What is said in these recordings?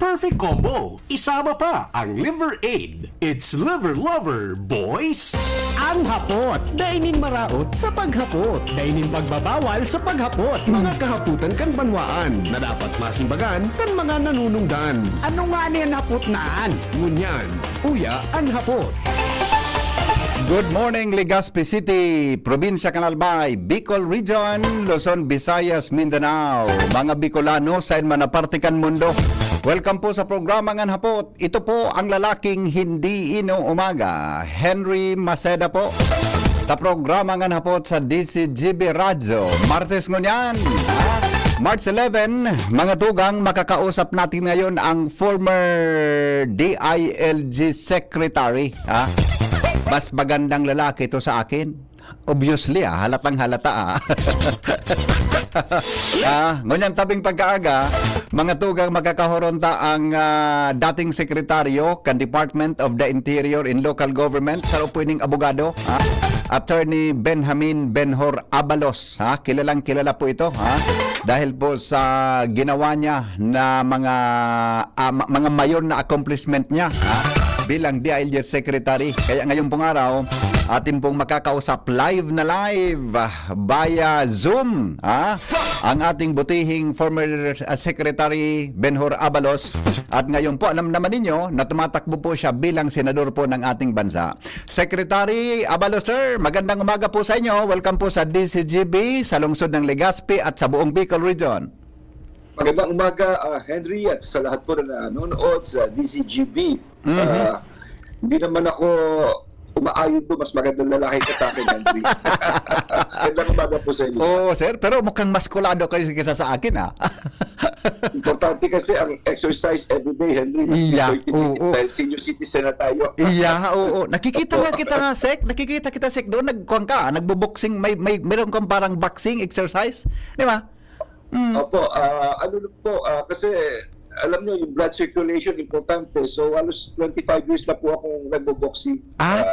perfect combo. Isama pa ang Liver Aid. It's liver lover, boys! Ang hapot, dainin maraot sa paghapot. Dainin pagbabawal sa paghapot. Mga kahaputan kan banwaan na dapat masimbagan kan mga nanunungdan. Ano nga niyan hapot naan? Ngunyan, uya ang hapot. Good morning, Legazpi City, Probinsya Canalbay, Bicol Region, Luzon, Visayas, Mindanao, mga Bicolano sa manapartikan mundo. Welcome po sa programa ng Hapot. Ito po ang lalaking hindi inuumaga, Henry Maceda po. Sa programa ng Hapot sa DCGB Radio, Martes ngunyan, March 11, mga tugang, makakausap natin ngayon ang former DILG Secretary, Mas magandang lalaki ito sa akin. Obviously, halatang halata. Ngunyan tabing pagkaaga, mga tugang magkakahoronta ang dating sekretaryo kan Department of the Interior in Local Government sa upuining abogado, Attorney Benjamin Benhor Abalos. Kilalang kilala po ito, dahil po sa ginawa niya na mga mayor na accomplishment niya, bilang DILG Secretary. Kaya ngayong pong araw, atin pong makakausap live via Zoom, ang ating butihing former Secretary Benhor Abalos. At ngayon po, alam naman ninyo na tumatakbo po siya bilang senador po ng ating bansa. Secretary Abalos, sir, magandang umaga po sa inyo. Welcome po sa DCGB, sa lungsod ng Legazpi at sa buong Bicol Region. Magandang umaga, Henry, at sa lahat po na nanonood sa DCGB. Hindi naman ako umaayon po, mas magandang lalaki ka sa akin, Henry. Magandang umaga po sa inyo. Oo, sir, pero mukhang maskulado kayo kaysa sa akin, Importante kasi ang exercise everyday, Henry. Iya, oo. Dahil senior citizen na tayo. Iya, oo. Nakikita nga kita nga, Sek. Nakikita kita, Sek, doon. Nagkuhan ka, nagbo-boxing. Meron kang parang boxing exercise. Di ba? Opo, kasi alam nyo, yung blood circulation importante. So, halos 25 years na po akong nagbo-boxing.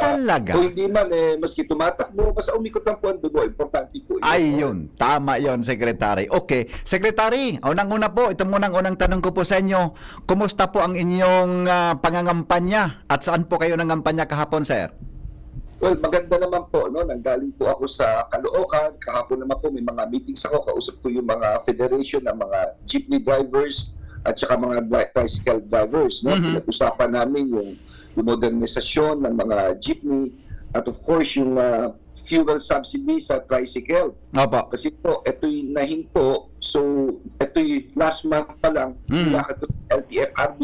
Talaga? Kung hindi man, maski tumatakbo, basta umikot lang po ang dugo. Importante po. Ayun, tama yon, Secretary. Okay, Secretary, unang-una po, ito munang unang tanong ko po sa inyo. Kumusta po ang inyong pangangampanya? At saan po kayo nangampanya kahapon, sir? Well, maganda naman po, no? Nanggaling po ako sa Caloocan. Kahapon naman po, may mga meetings ako. Kausap ko yung mga federation ng mga jeepney drivers at saka mga tricycle drivers, no? Pinag-usapan namin yung modernisasyon ng mga jeepney at of course yung fuel subsidy sa tricycle. Opo. Kasi po, ito'y nahinto. So, ito'y last month pa lang, nilakad ko sa LTFRB.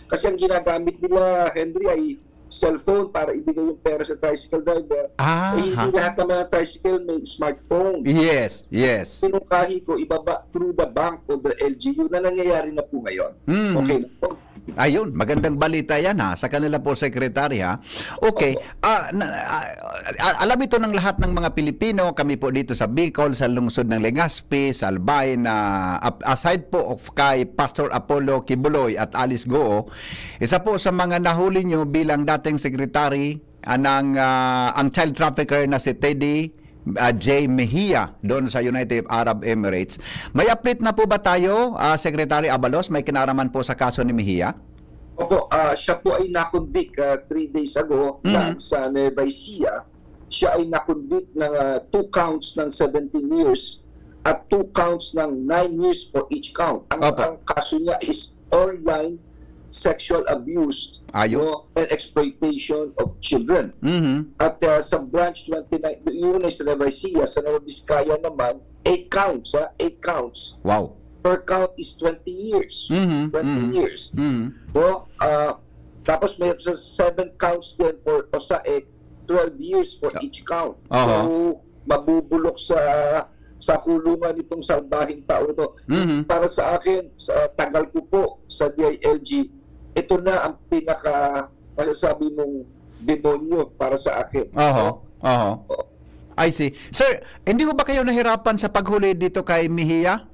Kasi ang ginagamit nila, Henry, ay cellphone para ibigay yung pera sa tricycle driver. Hindi lahat ng mga tricycle may smartphone. Yes, yes. Pinungkahi ko, ibaba through the bank o the LGU na nangyayari na po ngayon. Okay na po. Ayun, magandang balita yan sa kanila po, Secretary, Okay, alam ito ng lahat ng mga Pilipino, kami po dito sa Bicol, sa lungsod ng Legazpi, sa Albay, na aside po of kay Pastor Apollo Kibuloy at Alice Goo, isa po sa mga nahuli nyo bilang dating Secretary ang child trafficker na si Teddy J. Mejia doon sa United Arab Emirates. May update na po ba tayo, Secretary Abalos? May kinaraman po sa kaso ni Mejia? Opo, siya po ay nakonvict 3 days ago sa Nueva Ecija. Siya ay nakonvict ng 2 counts ng 17 years at 2 counts ng 9 years for each count. Ang kaso niya is online sexual abuse and exploitation of children. At sa branch 29, yun ay sa Nueva Ecija, sa Nueva Vizcaya naman, 8 counts. 8 counts. Wow. Per count is 20 years. 20 years. So, tapos may 7 counts din for OSAEC, 12 years for each count. So, mabubulok sa kulungan itong salbahing tao to. Para sa akin, sa tagal ko po sa DILG, ito na ang masasabi mong demonyo para sa akin. I see. Sir, hindi ko ba kayo nahirapan sa paghuli dito kay Mejia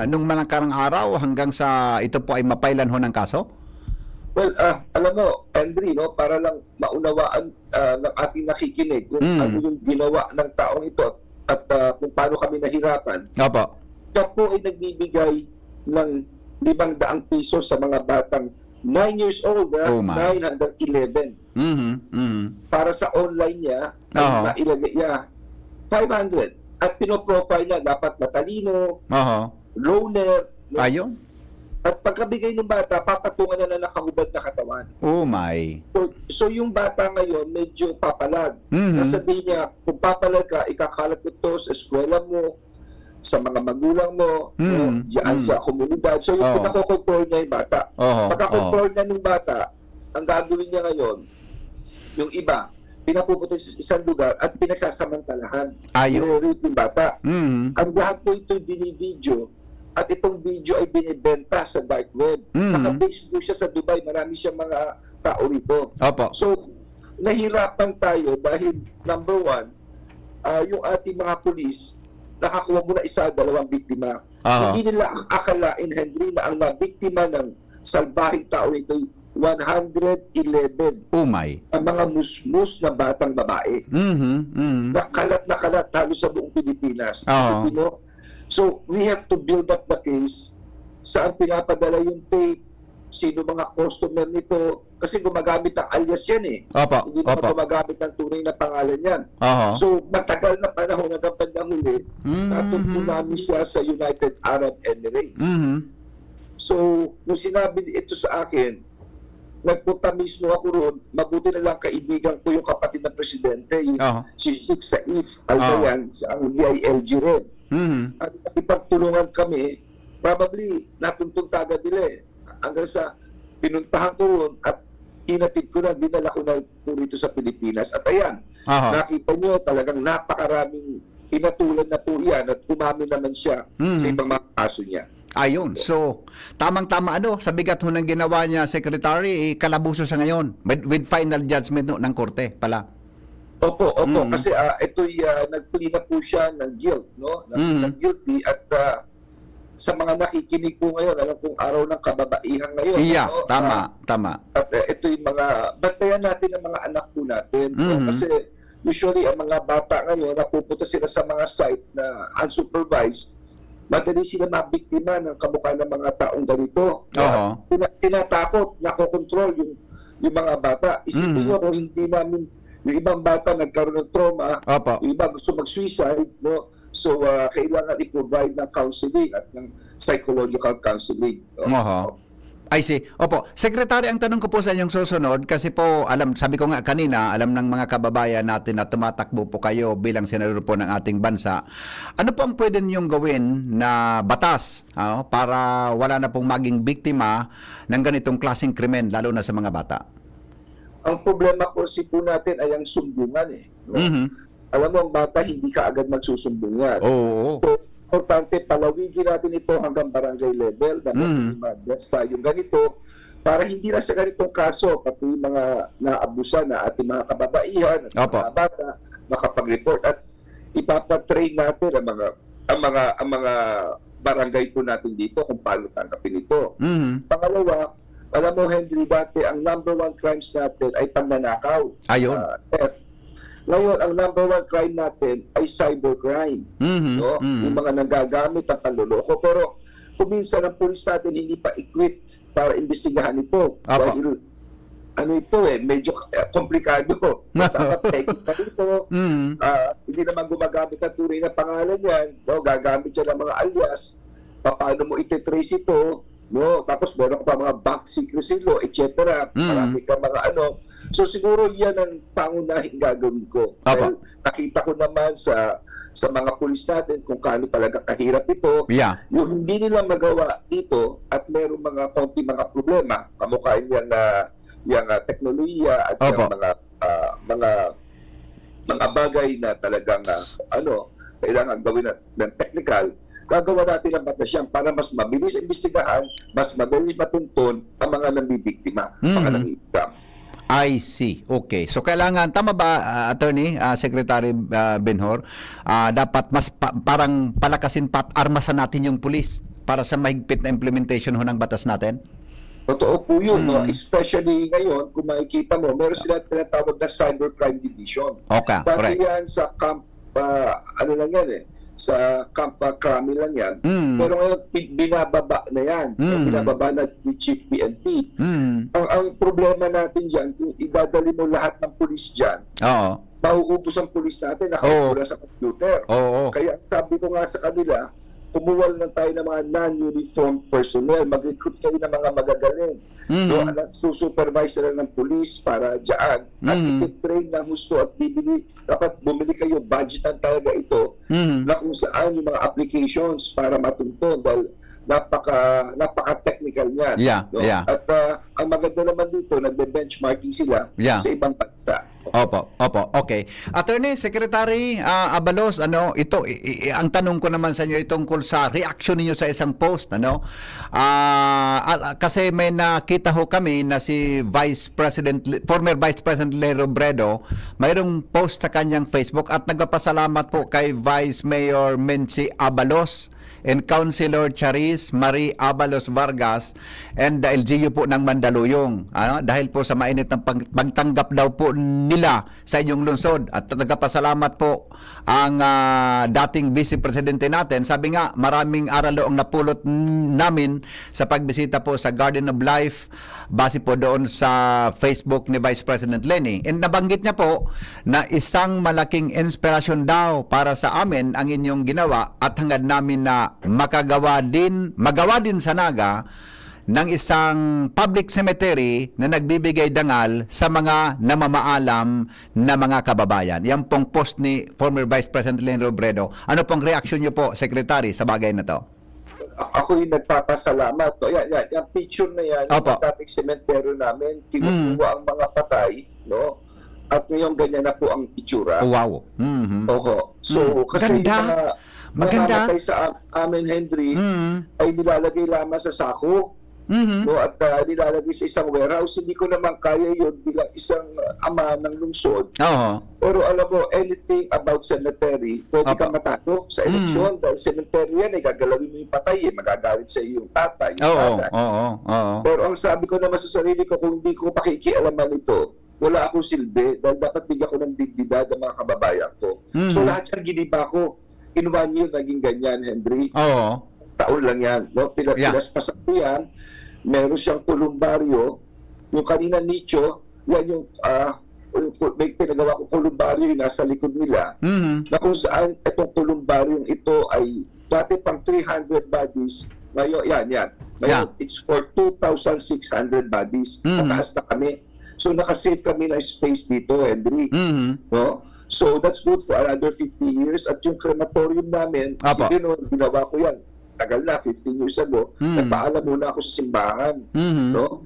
nung nakarang araw hanggang sa ito po ay mapailan ho ng kaso? Well, alam mo, Henry, no, para lang maunawaan ng ating nakikinig kung ano yung ginawa ng taong ito at kung paano kami nahirapan. Opo. Siya po ay nagbibigay ng ₱500 sa mga batang 9 years old, Oh my. 9 hanggang 11. Para sa online niya, Oo. nailagay niya 500. At pinoprofile niya, dapat matalino, Oho. loner, no? Ayun. At pagkabigay ng bata, papatungan na na nakahubad na katawan. Oh my. So yung bata ngayon, medyo papalag. Mhm. Nasabihin niya, kung papalag ka, ikakalat mo to sa eskwela mo, sa mga magulang mo, no? Diyan sa komunidad. So yung Oo. pinakokontrol niya yung bata. Oo. Pagkakontrol niya ng bata, ang gagawin niya ngayon, yung iba, pinapupunta sa isang lugar at pinagsasamantalahan. Ayun. Nire-rape yung bata. Mhm. Ang lahat po ito binibideo at itong video ay binibenta sa dark web. Mhm. Naka-base po siya sa Dubai. Marami siyang mga tao rito. Opo. So, nahirapan tayo dahil number one, yung ating mga pulis, nakakuha muna isa, 2 biktima. Aha. Hindi nila akalain, Henry, na ang nabiktima ng salbahing tao ito ay 111 Oh my. ang mga musmus na batang babae. Nakalat halos sa buong Pilipinas. Oo. Isipin mo? So, we have to build up the case. Saan pinapadala yung tape? Sino mga customer nito? Kasi gumagamit ng alias yan eh. Opo. Hindi naman Opo. gumagamit ng tunay na pangalan yan. Oho. So, matagal na panahon hanggang bandang huli, natungko namin siya sa United Arab Emirates. So, nung sinabi ito sa akin, nagpunta mismo ako roon, mabuti na lang kaibigan ko yung kapatid ng presidente, yung Oo. si Sheikh Saif Al-Bayan, siya ang VILG rin. At ipagtulungan kami, probably natuntun kagad nila eh. Hanggang sa pinuntahan ko roon at hinatid ko na, dinala ko na po rito sa Pilipinas. At ayan, Aha. nakita nyo talagang napakaraming hinatulan na po yan at umamin naman siya sa ibang mga kaso niya. Ayun. So, tamang-tama sa bigat ho ng ginawa niya, Secretary, kalabuso sa ngayon with final judgment ng korte pala. Opo. Kasi ito'y nagpili na po siya ng guilt, no? Ng guilty at sa mga nakikinig po ngayon, alam kong araw ng kababaihan ngayon. Iya, no? tama. At ito'y mga, bantayan natin ang mga anak po natin. No? Kasi usually ang mga bata ngayon, napupunta sila sa mga site na unsupervised, madali sila mabiktima ng kamukha ng mga taong ganito. Oo. Tinatakot, nakokontrol yung mga bata. Isipin nyo kung hindi namin, yung ibang bata nagkaroon ng trauma, Opo. yung iba gusto mag-suicide, no? So, kailangan i-provide ng counseling at ng psychological counseling. No? Oho. I see. Opo. Secretary, ang tanong ko po sa inyong susunod, kasi po, sabi ko nga kanina, alam ng mga kababayan natin na tumatakbo po kayo bilang senador po ng ating bansa. Ano po ang pwede niyong gawin na batas para wala na pong maging biktima ng ganitong klaseng krimen, lalo na sa mga bata? Ang problema kasi po natin ay ang sumbungan eh. No? Alam mo, ang bata hindi ka agad magsusumbungan. Oo. So, importante, palawigin natin ito hanggang barangay level. Dapat mag-bless tayong ganito para hindi na sa ganitong kaso, pati yung mga naabusan na ating mga kababaihan at Opo. mga bata makapag-report at ipapatrain natin ang mga barangay po natin dito kung paano tanggapin ito. Pangalawa, alam mo Henry, dati ang number 1 crimes natin ay pagnanakaw. Ayun. Theft. Ngayon, ang number 1 crime natin ay cybercrime. No? Yung mga nagagamit ng panloloko. Pero kung minsan ang pulis natin hindi pa equipped para imbestigahan ito. Dahil medyo komplikado. Dapat technical ito. Hindi naman gumagamit ng tunay na pangalan yan. No? Gagamit siya ng mga alias. Paano mo ititrace ito? No, tapos meron ka pa mga bank secrecy law, etc. Marami ka mga So siguro yan ang pangunahing gagawin ko. Dahil nakita ko naman sa mga pulis natin kung kaano talaga kahirap ito. Yeah. Yung hindi nila magawa dito at meron mga konti mga problema, kamukhain yan na yung teknolohiya at yung mga bagay na talagang kailangan gawin ng technical. Gagawa natin ang batas yan para mas mabilis imbestigahan, mas mabilis matuntun ang mga nambibiktima, mga nangiisdam. I see. Okay. So kailangan, tama ba, Attorney, Secretary Benhor, dapat mas parang palakasin armasan natin yung pulis para sa mahigpit na implementation ng batas natin? Totoo po yun. No? Especially ngayon, kung makikita mo, meron sila tinatawag na Cybercrime Division. Okay, Dati correct. yan sa camp, lang yan sa Camp Crame lang yan. Pero ngayon, binababa na yan. Binababa na ni Chief PNP. Ang problema natin dyan, kung idadali mo lahat ng pulis dyan, Oo. mauubos ang pulis natin, nakapula sa computer. Oo. Kaya sabi ko nga sa kanila, kumuha lang tayo ng mga non-uniformed personnel, mag-recruit kayo ng mga magagaling. So, susupervise ng pulis para dyan. At i-train na husto at dapat bumili kayo, budgetan talaga ito, na kung saan yung mga applications para matuntun dahil napaka-technical niyan. Yeah, no? yeah. At ang maganda naman dito, nagbe-benchmarking sila sa ibang bansa. Opo, okay. Attorney, Secretary Abalos, ang tanong ko naman sa inyo ay tungkol sa reaction niyo sa isang post, kasi may nakita ho kami na si former Vice President Leni Robredo, mayroong post sa kanyang Facebook at nagpapasalamat po kay Vice Mayor Mency Abalos and Councilor Charis Marie Abalos Vargas and the LGU po ng Mandaluyong. Dahil po sa mainit ng pagtanggap daw po nila sa inyong lungsod at nagpapasalamat po ang dating Vice Presidente natin. Sabi nga, maraming aral ang napulot namin sa pagbisita po sa Garden of Life base po doon sa Facebook ni Vice President Leni. And nabanggit niya po na isang malaking inspirasyon daw para sa amin ang inyong ginawa at hangad namin na magawa din sa Naga ng isang public cemetery na nagbibigay dangal sa mga namamaalam na mga kababayan. Yan pong post ni former Vice President Leni Robredo. Ano pong reaction niyo po, Secretary, sa bagay na to? Ako yung nagpapasalamat. No? Yung picture na yan, Opo. yung dating sementeryo namin, kinukuha ang mga patay, no? At ngayon ganyan na po ang itsura. Wow. Oho. So, kasi Ganda. Maganda. namatay sa amin, Henry, ay nilalagay lamang sa sako. No, at nilalagay sa isang warehouse. Hindi ko naman kaya yun bilang isang ama ng lungsod. Oo. Pero alam mo, anything about cemetery, pwede kang matalo sa eleksyon. Dahil cemetery yan, gagalawin mo yung patay, magagalit sa iyo yung tatay. Yung nanay. Oo. Pero ang sabi ko naman sa sarili ko, kung hindi ko pakikialaman ito, wala akong silbi. Dahil dapat bigyan ko ng dignidad ng mga kababayan ko. So lahat yan giniba ko. In 1 year, naging ganyan, Henry. Oo. Taon lang yan. No? Pinaspasan ko yan. Meron siyang kolumbaryo. Yung kanina nicho, yan yung may pinagawa ko kolumbaryo yung nasa likod nila. Na kung saan itong kolumbaryo ito ay dati pang 300 bodies. Ngayon, yan. Ngayon, it's for 2,600 bodies. Mataas na kami. So, nakasave kami ng space dito, Henry. No? So, that's good for another 50 years. At yung crematorium namin, sige no, ginawa ko yan. Tagal na, 15 years ago. Nagpaalam muna ako sa simbahan. No?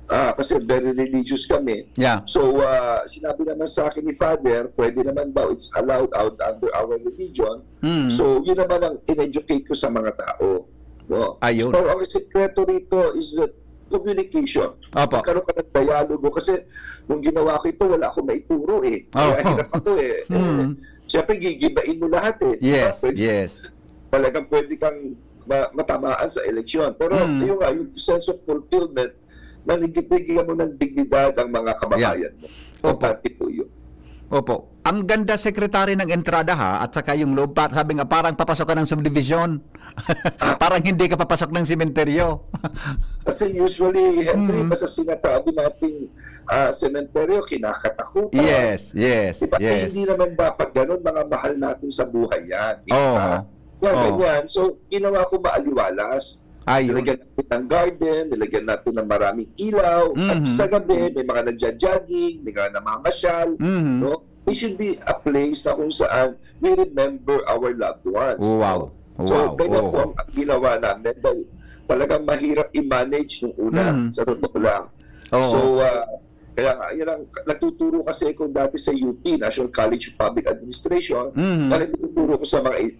Kasi very religious kami. Yeah. So, sinabi naman sa akin ni Father, pwede naman daw, it's allowed out under our religion. So, yun naman ang in-educate ko sa mga tao. No? Ayun. So, ang sekreto rito is that communication. Opo. Magkaroon ka ng dialogo kasi nung ginawa ko ito, wala akong maituro eh. Kaya hirap ako eh. Siyempre, gigibain mo lahat eh. Yes, Pwede, yes. Talagang pwede kang matamaan sa eleksyon. Pero yung sense of fulfillment na nagibigyan mo ng dignidad ang mga kababayan mo. Importante po yun. Opo. Ang ganda, Secretary, ng entrada at saka yung loob, sabi nga parang papasok ka ng subdivision. Parang hindi ka papasok ng sementeryo. Kasi usually, Henry, basta sinasabi nating sementeryo, kinakatakutan. Yes. Diba? Hindi naman dapat ganun, mga mahal natin sa buhay yan. Ganyan. So, ginawa ko maaliwalas. Nilagyan natin ng garden, nilagyan natin ng maraming ilaw, at sa gabi, may mga nagja-jogging, may mga namamasyal. No? It should be a place na kung saan we remember our loved ones. Wow. So, ganyan po ang ginawa namin. Dahil talagang mahirap i-manage nung una, sa totoo lang. So, kaya nga, yun ang nagtuturo kasi ko dati sa UP, National College of Public Administration, kaya nagtuturo ko sa mga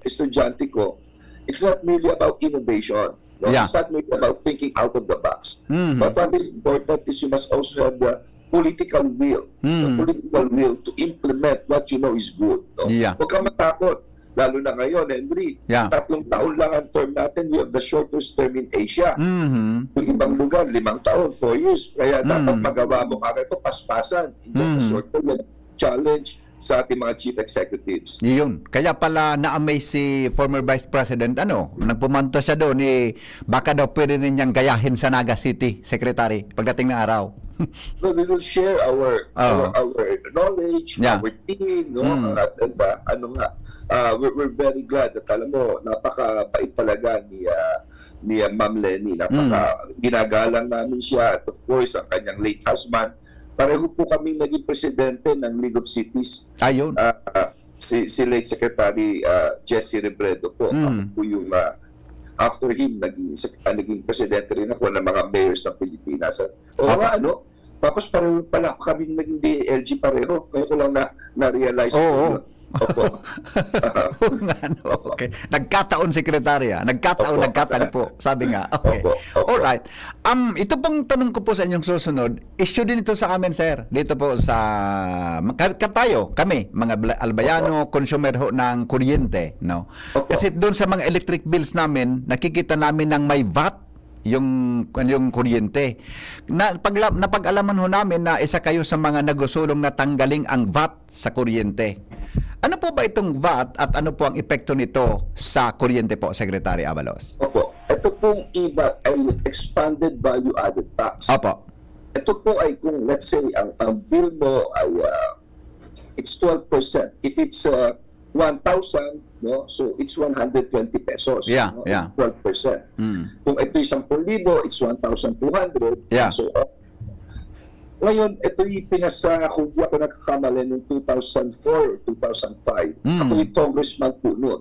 estudyante ko, it's not merely about innovation. No? Yeah. It's not merely about thinking out of the box. But what is important is you must also have the political will. The political will to implement what you know is good. No? Yeah. Huwag kang matakot. Lalo na ngayon, Henry. Yeah. 3 taon lang ang term natin. We have the shortest term in Asia. Yung ibang lugar, 5 taon, 4 years. Kaya dapat magawa mo kaya ito paspasan. Just a short term challenge sa ating mga chief executives. Yun. Kaya pala na-amaze si former Vice President, nagpumanto siya doon, baka daw pwede niyang gayahin sa Naga City, Secretary, pagdating ng araw. No, we will share our knowledge, Yeah. our team, we're very glad at alam mo, napakabait talaga ni Ma'am Lenny, ginagalang namin siya, at of course ang kanyang late husband. Pareho po kaming naging presidente ng League of Cities. Ayun. Si late Secretary Jesse Rebredo po. Ako po yung after him naging presidente rin ako ng mga mayors ng Pilipinas. Tapos pareho pala kaming naging DLG pareho. Ngayon ko lang na-realize Oo. yun. Opo. Okay. Nagkataon, sekretarya. Nagkatagpo. Sabi nga. Okay. Opo. Alright. Ito pong tanong ko po sa inyong susunod. Issue din ito sa amin, sir. Dito po sa kami, mga albayano, consumer ho ng kuryente, no? Opo. Kasi doon sa mga electric bills namin, nakikita namin ng may VAT yung kuryente. Napag-alaman ho namin na isa kayo sa mga nagusulong na tanggaling ang VAT sa kuryente. Ano po ba itong VAT at ano po ang epekto nito sa kuryente po, Secretary Avalos? Opo. Ito pong EVAT ay Expanded Value Added Tax. Opo. Ito po ay kung let's say ang bill mo ay it's 12%. If it's 1,000, no, so it's 120 pesos. Yeah, no? yeah. It's 12%. Kung ito 10,000, it's 1,200. Yeah. So ngayon, ito yung pinasa, kung di ako nagkakamali, noong 2004 or 2005. Ako yung congressman po noon.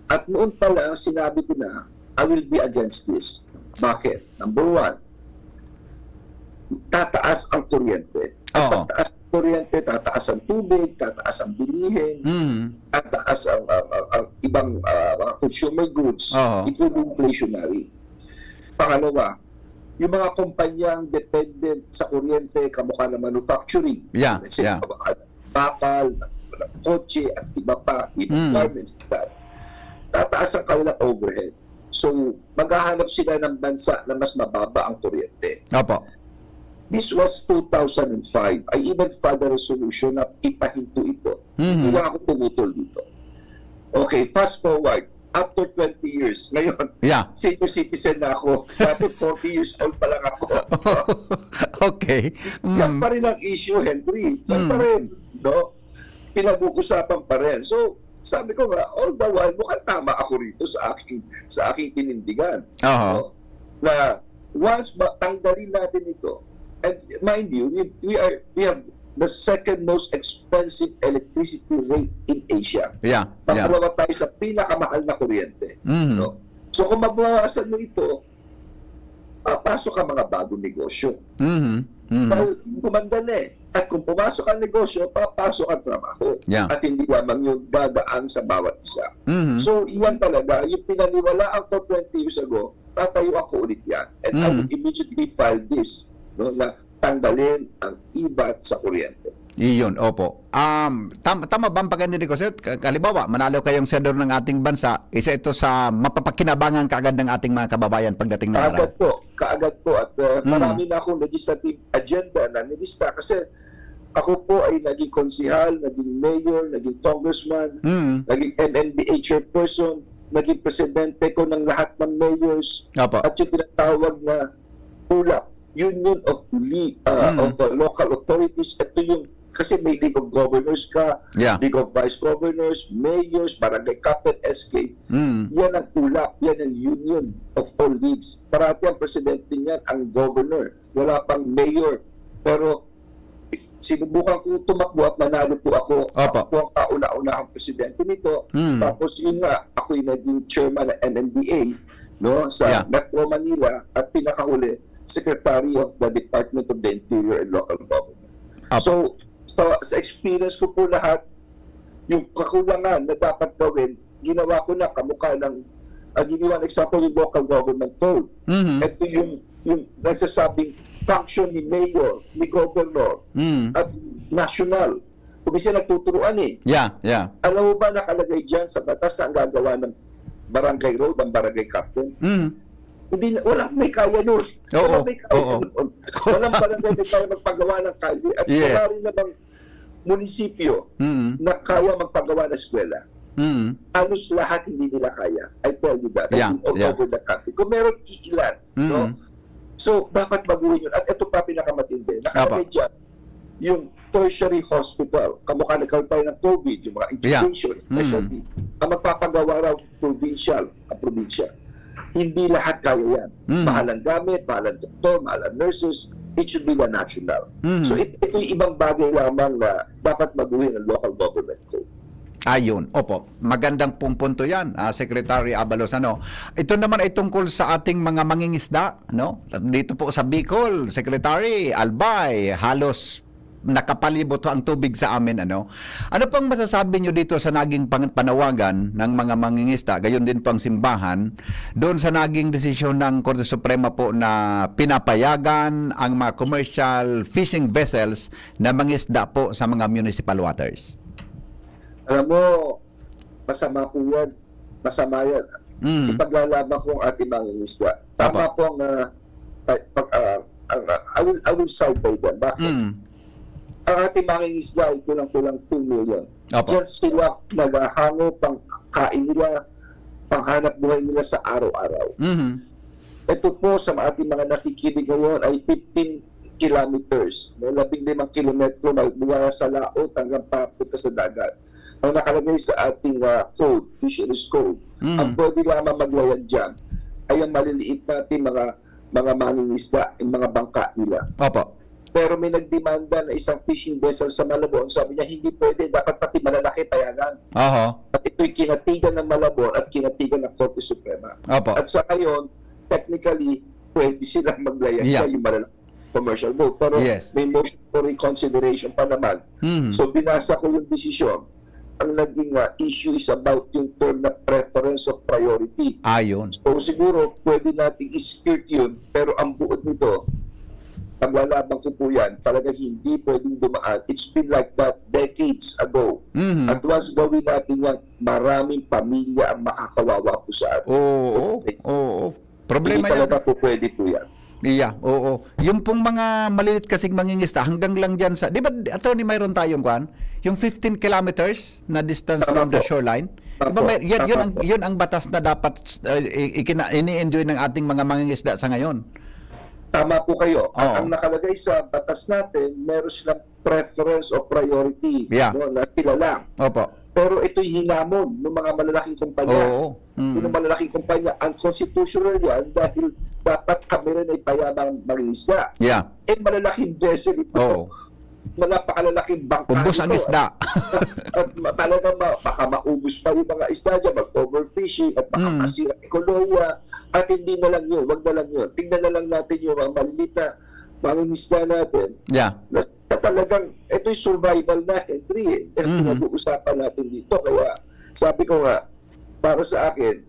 At noon pala, sinabi ko na, I will be against this. Bakit? Number one, tataas ang kuryente. At Oo. tataas ang kuryente, tataas ang tubig, tataas ang bilihin, tataas ang ibang mga consumer goods. Oo. It will be inflationary. Pangalawa, yung mga kumpanyang dependent sa kuryente, kamukha ng manufacturing. Yeah, Let's say, yeah. kamukha ng bakal, ng kotse, at iba pa, ibang garments. Tataas ang kanilang overhead. So, maghahanap sila ng bansa na mas mababa ang kuryente. Opo. This was 2005. I even filed a resolution na ipahinto ito. Hindi lang ako tumutol dito. Okay, fast forward. After 20 years, ngayon, Yeah. senior citizen na ako. Dati 40 years old pa lang ako. Okay. Yan pa rin ang issue, Henry. Yan pa rin. No? Pinag-uusapan pa rin. So, sabi ko nga, all the while, mukhang tama ako rito sa aking pinindigan. Oo. No? Na once tanggalin natin ito, and mind you, we have the second most expensive electricity rate in Asia. Yeah. Pangalawa tayo sa pinakamahal na kuryente. No? So kung mabawasan mo ito, papasok ang mga bagong negosyo. Dahil gumandali. At kung pumasok ang negosyo, papasok ang trabaho. Yeah. At hindi lamang yung dadaan sa bawat isa. So yan talaga, yung pinaniwalaan ko 20 years ago, tatayo ako ulit yan. And I would immediately file this, no, na tanggalin ang IVAT sa kuryente. Iyon, opo. Tama ba ang pagkandinig ko, sir? Kalibawa, manalo kayong senador ng ating bansa, isa ito sa mapapakinabangan kaagad ng ating mga kababayan pagdating ng araw. Kaagad po. At marami na akong legislative agenda na nilista kasi ako po ay naging konsihal, naging mayor, naging congressman, naging MMDA chairperson, naging presidente ko ng lahat ng mayors, Opo. at yung tinatawag na ULAP, Union of Local Authorities. Ito yung, kasi may League of Governors ka, Yeah. League of Vice Governors, Mayors, Barangay Captain SK. Yan ang ULAP, yan ang Union of All Leagues. Parati ang presidente niyan ang governor. Wala pang mayor. Pero sinubukan ko tumakbo at nanalo po ako. Opo. Ako ang kauna-unahang presidente nito. Tapos yun nga, ako yung naging chairman ng MMDA, no, sa Yeah. Metro Manila, at pinakahuli, Secretary of the Department of the Interior and Local Government. Opo. So, sa experience ko po lahat, yung kakulangan na dapat gawin, ginawa ko na kamukha ng, ginawa ng example yung Local Government Code. Ito yung nagsasabing function ni Mayor, ni Governor, at national. Kung isa nagtuturuan Yeah. Alam mo ba nakalagay dyan sa batas na ang gagawa ng barangay road, ang barangay captain? Hindi, walang may kaya nun. Oo, Walang may kaya oo. nun. Walang barangay may kaya magpagawa ng kalye. At Yes. wala rin namang munisipyo Mm. na kaya magpagawa ng eskwela. Mm. Halos lahat hindi nila kaya. I tell you that. Yeah, All yeah. over the country. Kung meron iilan, no? So, dapat baguhin yun. At ito pa pinakamatindi. Nakalagay dyan, yung tertiary hospital, kamukha nagkaroon tayo ng COVID, yung mga intubation, specialty, ang magpapagawa raw provincial, ang probinsya. Hindi lahat kaya yan. Mahal ang gamit, mahal ang doktor, mahal ang nurses, it should be the national. So, ito yung ibang bagay lamang na dapat baguhin ang local government code. Ayun, opo. Magandang punto yan, Secretary Abalos. Ito naman ay tungkol sa ating mga mangingisda, no? Dito po sa Bicol, Secretary Albay, halos nakapalibot ang tubig sa amin, ano pang masasabi nyo dito sa naging panawagan ng mga mangingisda, gayon din pang simbahan, doon sa naging desisyon ng Korte Suprema po na pinapayagan ang mga commercial fishing vessels na mangisda po sa mga municipal waters? Alam mo, masama po yan. Masama yan. Ipaglalaban ko ang ating mangingisda. Tama po ang I will side by them. Bakit? Ang ating mangingisda ay kulang-kulang 2 million. Diyan sila naghahango pang kain nila, panghanap buhay nila sa araw-araw. Ito po sa ating mga nakikinig ngayon ay 15 kilometers. May 15 kilometro mula sa laot hanggang papunta sa dagat. Ang nakalagay sa ating code, fisheries code, ang pwede lamang maglayag dyan ay ang maliliit natin mga mangingisda, yung mga bangka nila. Opo. Pero may nagdemanda na isang fishing vessel sa Malabon. Sabi niya, hindi pwede. Dapat pati malalaki payagan. At ito'y kinatigan ng Malabon at kinatigan ng Korte Suprema. Opo. At sa ngayon, technically, pwede silang maglayag yung malalaki commercial boat. Pero may motion for reconsideration pa naman. So binasa ko yung desisyon. Ang naging issue is about yung term na preference of priority. Ayun. So siguro, pwede nating i-skirt yun. Pero ang buod nito, paglalaban ko po yan, talaga hindi pwedeng dumaan. It's been like that decades ago. At once gawin natin yan, maraming pamilya ang makakawawa po sa atin. Oo. Problema hindi yan. talaga po pwede po yan. Yeah, oo. Yung pong mga malilit kasing mangingisda, hanggang lang dyan sa... Di ba, attorney, mayroon tayong kwan? Yung 15 kilometers na distance from the shoreline. Diba, yun ang batas na dapat ini-enjoy ng ating mga mangingisda sa ngayon. Tama po kayo. Ang nakalagay sa batas natin, meron silang preference o priority. No, na sila lang. Opo. Pero ito'y hinamon ng mga malalaking kumpanya. Yung malalaking kumpanya, unconstitutional yan dahil dapat kami rin ay payamang mangingisda. Malalaking vessel ito. Napakalalaking bangka ubos ang isda. At talagang baka maubos pa yung mga isda dyan, mag-overfishing at makakasira ekolohiya. At hindi na lang yun, wag na lang yun. Tingnan na lang natin yung mga maliliit na mangingisda natin. Na talagang, ito'y survival na entry. Pinag-uusapan natin dito. Kaya sabi ko nga, para sa akin,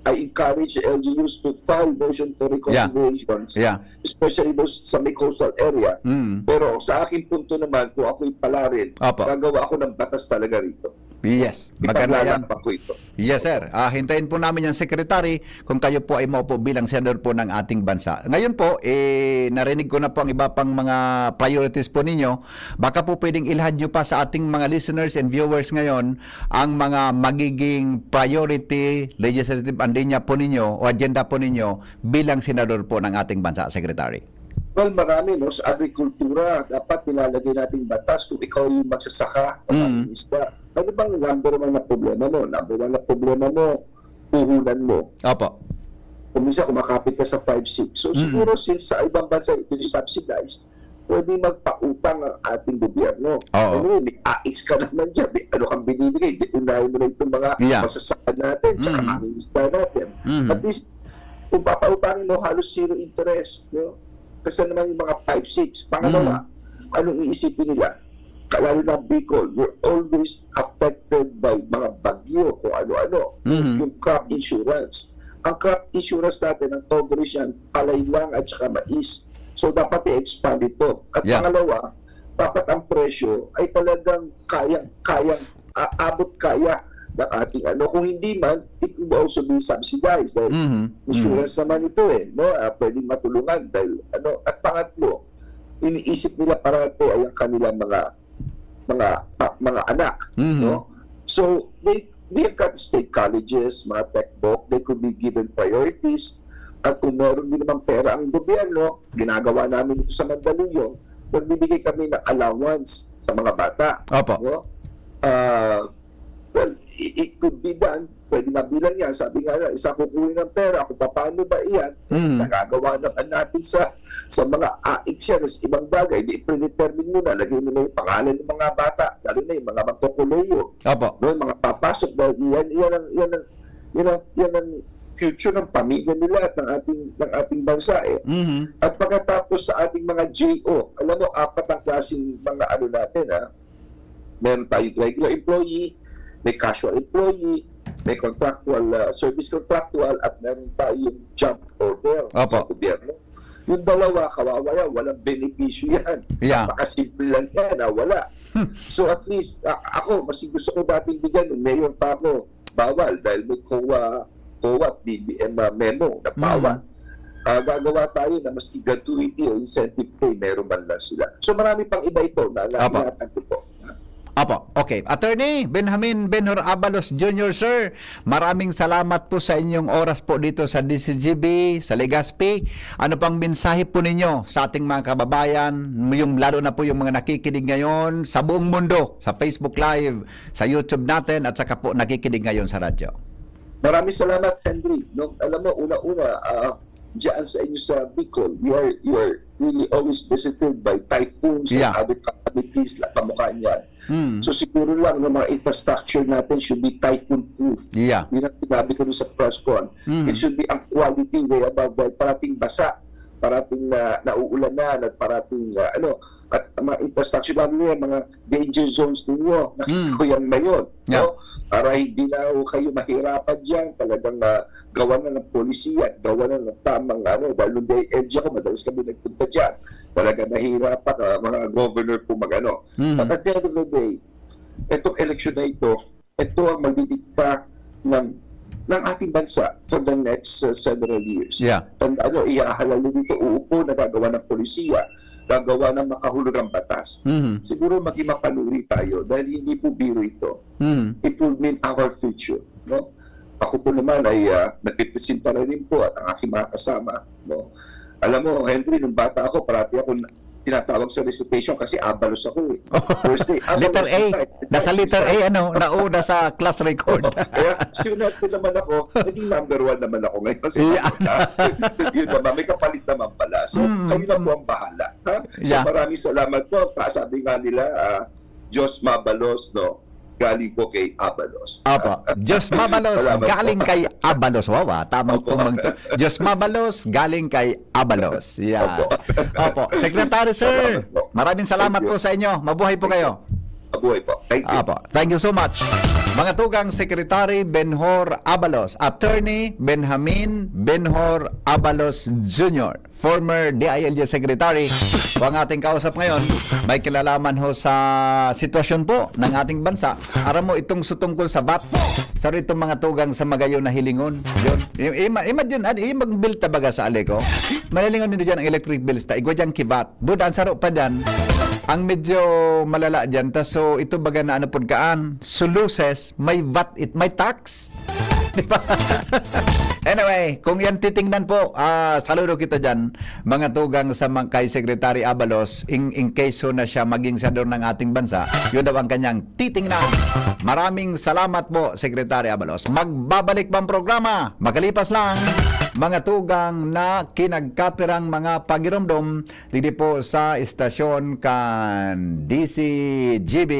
I encourage LGUs to file motion for reconsiderations, especially those sa may coastal area. Pero sa aking punto naman, kung ako'y palarin, gagawa ako ng batas talaga rito. Yes, maganda yan. Ko ito. Yes, sir. Hintayin po namin yan, Secretary, kung kayo po ay maupo bilang senador po ng ating bansa. Ngayon po, narinig ko na po ang iba pang mga priorities po ninyo. Baka po pwedeng ilahad nyo pa sa ating mga listeners and viewers ngayon ang mga magiging priority legislative agenda po ninyo o agenda po ninyo bilang senador po ng ating bansa, Secretary. Well, marami, no? Sa agrikultura, dapat nilalagay nating batas kung ikaw yung magsasaka o mangingisda. Ano bang number one na problema mo? Number one na problema mo, puhunan mo. Opo. Kung minsan kumakapit ka sa 5-6. So siguro since sa ibang bansa ito is subsidized, pwede magpautang ang ating gobyerno. Ano, may AX ka naman dyan. Ano kang binibigay? Unahin mo na itong mga magsasaka natin, tsaka mangingisda natin. At least, kung papautangin mo, halos zero interest, no? Kasi naman yung mga 5-6. Pangalawa, anong iisipin nila? Lalo na Bicol, you're always affected by mga bagyo o ano-ano. Yung crop insurance. Ang crop insurance natin, ang coverage yan, palay lang at saka mais. So, dapat i-expand ito. At pangalawa, dapat ang presyo ay talagang abot kaya ng ating ano. Kung hindi man, it would also be subsidized. Dahil insurance naman ito no? Pwedeng matulungan dahil ano. At pangatlo, iniisip nila parati ay ang kanilang mga mga anak, no? So they have got state colleges, mga tech book, they could be given priorities. At kung meron din naman pera ang gobyerno, ginagawa namin ito sa Mandaluyong, nagbibigay kami ng allowance sa mga bata. Opo. No? Well, it could be done. Pwede mabilang yan. Sabi nga na, isa kukuhin ng pera. Kung paano ba iyan, nagagawa naman natin sa mga AIC yan, sa ibang bagay. Di predetermine mo na, lagay mo na yung pangalan ng mga bata, lalo na yung mga magkukuleyo. Opo. No, yung mga papasok, dahil yan ang future ng pamilya nila at ng ating bansa eh. At pagkatapos sa ating mga JO, alam mo, 4 ang klaseng mga ano natin ha. Meron tayong regular employee, may casual employee, may contractual, service contractual, at meron tayong job order sa gobyerno. Yung dalawa, kawawa yan, walang benepisyo yan. Yeah. Makasimple lang yan, wala. So at least, ako, mas gusto ko dating bigyan, mayor pa ako, bawal, dahil may COA at BBM memo na bawal. Gagawa tayo na mas gratuity o incentive pay, meron man lang sila. So marami pang iba ito na lahat ko po. Apo, okay. Attorney Benjamin Benhor Abalos Jr., sir, maraming salamat po sa inyong oras po dito sa DCGB, sa Legazpi. Ano pang mensahe po ninyo sa ating mga kababayan, yung lalo na po yung mga nakikinig ngayon sa buong mundo, sa Facebook Live, sa YouTube natin, at saka po nakikinig ngayon sa radyo? Maraming salamat, Henry. No, alam mo, una-una, diyan sa inyo sa Bicol, you are really always visited by typhoons and other calamities, kamukha niyan. So siguro lang ng mga infrastructure natin should be typhoon-proof. Yeah. Yun ang sinabi ko sa press con. It should be ang quality way above dahil parating basa, parating nauulanan at parating at mga infrastructure namin yan, mga danger zones ninyo, nakikita ko yan ngayon. Yeah. No? Para hindi na kayo mahirapan dyan, talagang gawa na ng polisiya at gawa na ng tamang dahil nung day edge ako, madalas kami nagpunta dyan. Talaga nahihirapan mga governor po But at the end of the day, itong election na ito ang magdidikta ng ating bansa for the next several years. Yeah. Tandaan nyo, ihahalal dito, uupo na gagawa ng polisiya, gagawa ng makahulugang batas. Siguro maging mapanuri tayo dahil hindi po biro ito. It will mean our future. No? Ako po naman ay nagpipresinta na rin po at ang aking mga kasama. No? Alam mo, Henry, nung bata ako, parati ako tinatawag sa recitation kasi Abalos ako eh. Thursday, Letter A. Nasa letter A, nauna sa class record. Kaya, sunod naman ako, naging number 1 naman ako ngayon. Kasi yun naman, may kapalit naman pala. So, kayo na po ang bahala. Ha? So, maraming salamat po. Sabi nga nila, Diyos mabalos, no? Galing po kay Abalos. Apo. Diyos mabalos, galing kay Abalos. Wow, tamang tumang. Diyos mabalos, galing kay Abalos. Yeah. Opo. Secretary, sir, maraming salamat po sa inyo. Mabuhay po kayo. Mabuhay po. Thank you. Apo. Thank you so much. Mga tugang Secretary Benhor Abalos, Attorney Benjamin Benhor Abalos Jr., former DILG Secretary. O ang ating kausap ngayon, may kilalaman ho sa sitwasyon po ng ating bansa. Aram mo itong sutungkol sa bat. Sa itong mga tugang sa magayon na hilingon. Yun. Imagine, mag-bill tabaga sa Aleco. Malilingon nito dyan ang electric bills. Igwa dyan kibat. Budaan saro pa dyan. Ang medyo malala dyan. So ito baga na ano pudkaan. Suluses, may VAT, may tax. Diba? Anyway, kung yan titingnan po, saludo kita dyan, mga tugang sa kay Secretary Abalos, in case so na siya maging senador ng ating bansa, yun daw ang kanyang titingnan. Maraming salamat po, Secretary Abalos. Magbabalik bang programa? Magkalipas lang, mga tugang na kinagkapirang mga pagiromdom dito po sa istasyon kan DCGB.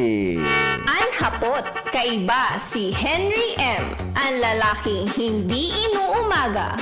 Ang hapot, kaiba si Henry M., ang lalaking hindi inuumaga.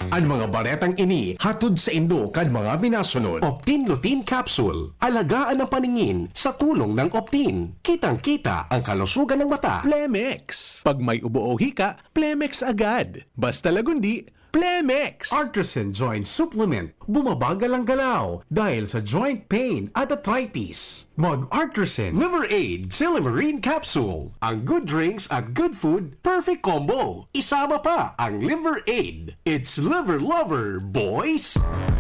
Ang mga baretang ini hatod sa Indo kan mga minasunod. Optin Lutein Capsule. Alagaan ang paningin sa tulong ng Optin. Kitang-kita ang kalusugan ng mata. Plemex. Pag may ubo o hika, Plemex agad. Basta lagundi, Plemex Artisan Joint Supplement. Bumabagal ang galaw dahil sa joint pain at arthritis. Mag-Artisan Liver Aid Silimarine Capsule. Ang good drinks at good food, perfect combo. Isama pa ang Liver Aid. It's liver lover, boys!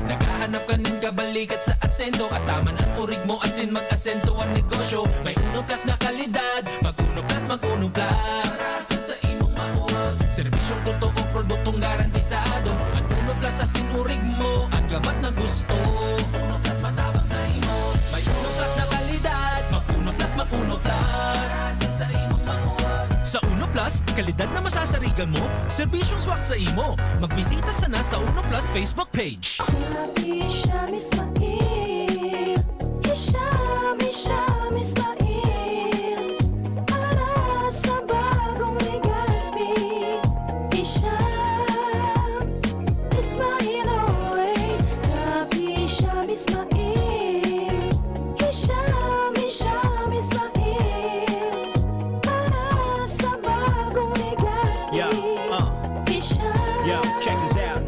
Naghahanap ka ng kabalikat sa asenso at taman ang urig mo asin mag-asenso ang negosyo. May Uno Plus na kalidad, mag-Uno Plus, mag-Uno Plus. Asa sa imong mauwa, serbisyong totoo, produktong garantisado. Ang Uno Plus asin urig mo, ang gabat na gusto. Uno Plus matabang sa imo, may Uno Plus na kalidad, mag-Uno Plus, mag-Uno Plus. Asa sa imong mauwa. Sa Uno Plus, kalidad na masasarigan mo, serbisyong swak sa imo. Magbisita sana sa Uno Plus Facebook page. Hisham Ismail, Hisham Ismail, para sa bagong Legazpi. Hisham Ismail always, Hisham Ismail, Hisham Ismail, para sa bagong Legazpi. Yo, check this out.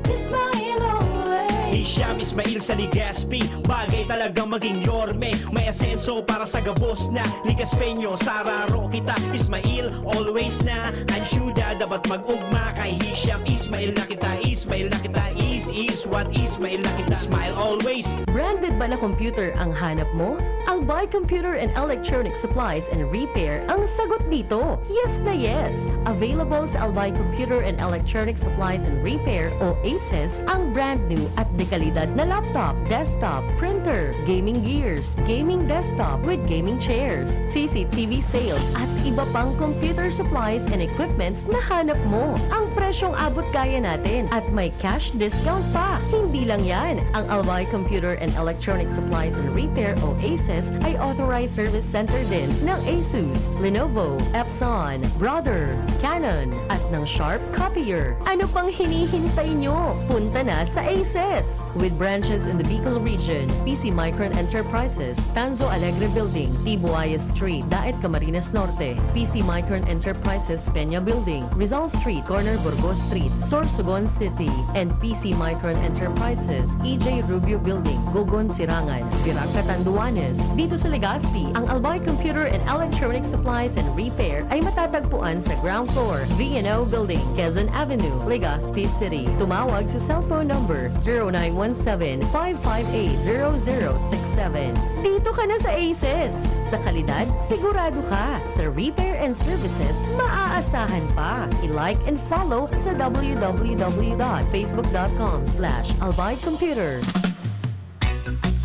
Ismail always. Hisham Ismail sa Legazpi, bagay talagang maging yorme. May asenso para sa gabos na Ligaspeño, sararo kita. Ismail, always na ansyuda, dapat mag-ugma kay Hisham Ismail na kita. Ismail na kita, is what Ismail na kita. Smile always. Branded ba na computer ang hanap mo? Albay Computer and Electronic Supplies and Repair ang sagot dito. Yes na yes! Available sa Albay Computer and Electronic Supplies and Repair o ACES ang brand new at dekalidad na laptop, desktop, printer, gaming gears, gaming desktop with gaming chairs, CCTV sales at iba pang computer supplies and equipments na hanap mo. Ang presyong abot kaya natin at may cash discount pa. Hindi lang yan. Ang Albay Computer and Electronic Supplies and Repair o ACES ay authorized service center din ng ASUS, Lenovo, Epson, Brother, Canon at ng Sharp Copier. Ano pang hinihintay nyo? Punta na sa ACES! With branches in the Bicol region, PC Micron Enterprises, Tanzo Alegre Building, Tibuaya Street, Daet Camarines Norte, PC Micron Enterprises, Peña Building, Rizal Street, Corner Burgos Street, Sorsogon City, and PC Micron Enterprises, EJ Rubio Building, Gogon Sirangan, Virac Catanduanes. Dito sa Legazpi, ang Albay Computer and Electronic Supplies and Repair ay matatagpuan sa ground floor, V&O Building, Quezon Avenue, Legazpi City. Tumawag sa cellphone number 0917-558-0067. Dito ka na sa ACES. Sa kalidad, sigurado ka. Sa repair and services, maaasahan pa. I-like and follow sa www.facebook.com/albaycomputer.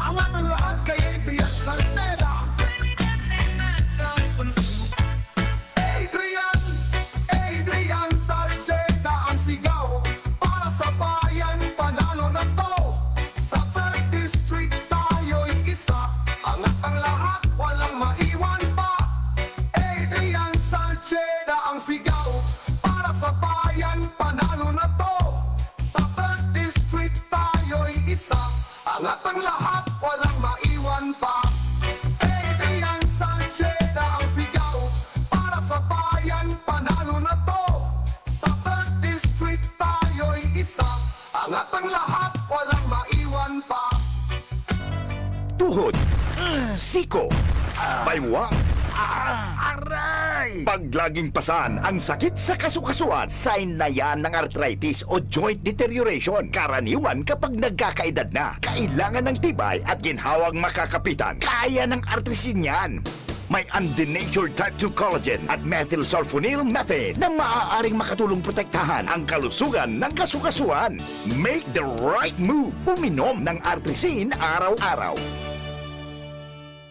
Ang lahat kay Adrian Salceda. Adrian Salceda ang sigaw para sa bayan, panalo na to. Sa 3rd District tayo'y isa, angat ang lahat, walang maiwan pa. Adrian Salceda ang sigaw para sa bayan, panalo na to. Sa 3rd District tayo'y isa, angat ang lahat, walang maiwan pa. Adrian Salceda ang sigaw para sa bayan, panalo na to. Sa 3rd District tayo'y isa, angat ang lahat, walang maiwan pa. Tuhod, siko, baywang, aray! Pag laging pasan ang sakit sa kasukasuan, sign na yan ng arthritis o joint deterioration. Karaniwan kapag nagkakaedad na, kailangan ng tibay at ginhawang makakapitan. Kaya ng artrisin yan. May undenatured type 2 collagen at methylsulfonyl methane na maaaring makatulong protektahan ang kalusugan ng kasukasuan. Make the right move. Uminom ng artrisin araw-araw.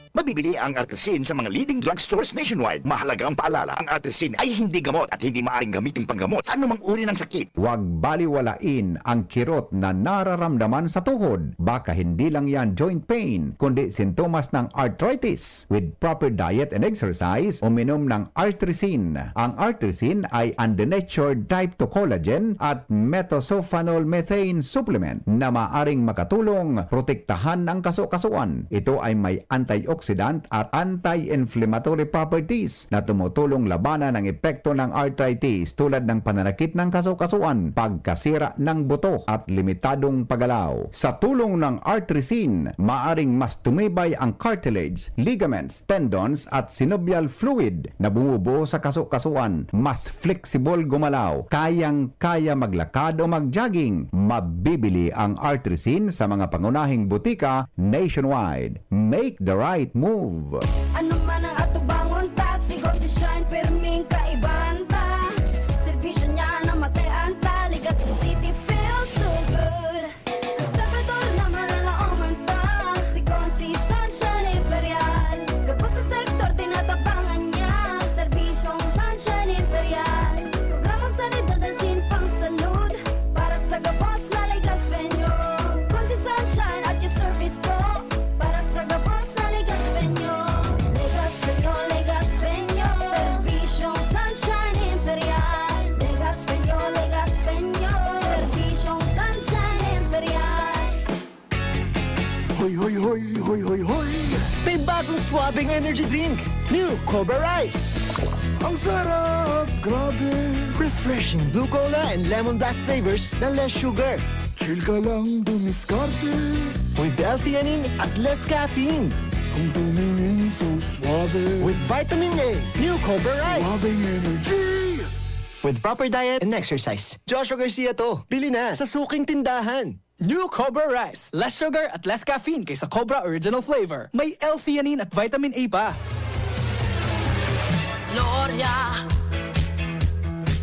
Mabibili ang Artrisin sa mga leading drugstores nationwide. Mahalaga ang paalala, ang Artrisin ay hindi gamot at hindi maaaring gamitin panggamot sa anumang uri ng sakit. Huwag baliwalain ang kirot na nararamdaman sa tuhod. Baka hindi lang yan joint pain, kundi sintomas ng arthritis. With proper diet and exercise, uminom ng Artrisin. Ang Artrisin ay undenatured type 2 collagen at methylsulfonyl methane supplement na maaaring makatulong protektahan ang kasukasuan. Ito ay may antioxidant antioxidant at anti-inflammatory properties na tumutulong labanan ang epekto ng arthritis tulad ng pananakit ng kasukasuan, pagkasira ng buto at limitadong paggalaw. Sa tulong ng Artresin, maaring mas tumibay ang cartilage, ligaments, tendons at synovial fluid na bumubuo sa kasukasuan, mas flexible gumalaw, kayang-kaya maglakad o mag-jogging. Mabibili ang Artresin sa mga pangunahing butika nationwide. Make the right move. Ano man ang atubangon ta, sigaw si Shine, perming kaibahan ta. Servisyo niya na matean ta, Legazpi City feels so good. Sa betor naman ang laoman ta, sigaw si Sunshine Imperial. Kapos sa sektor, tinatabangan niya, serbisyong Sunshine Imperial. Programang sanidad at sinpang salud, para sa gabos na Legazpi nyo. Kung si Sunshine at your service po, para sa gabos na Legazpi nyo. Legazpi nyo, Legazpi nyo, serbisyong Sunshine Imperial. Legazpi nyo, serbisyong Sunshine Imperial. Hoy, hoy, hoy, hoy, hoy, hoy! May bagong swabing energy drink, New Cobra Rice. Ang sarap! Grabe! Refreshing blue cola and lemon blast flavors na less sugar. Chill ka lang dumiskarte. With L-theanine at less caffeine. Kung tumingin so suabe. With vitamin A, New Cobra Rice. Suabing energy! With proper diet and exercise. Joshua Garcia to. Bili na sa suking tindahan. New Cobra Rice. Less sugar at less caffeine kaysa Cobra Original Flavor. May L-theanine at vitamin A pa. Gloria,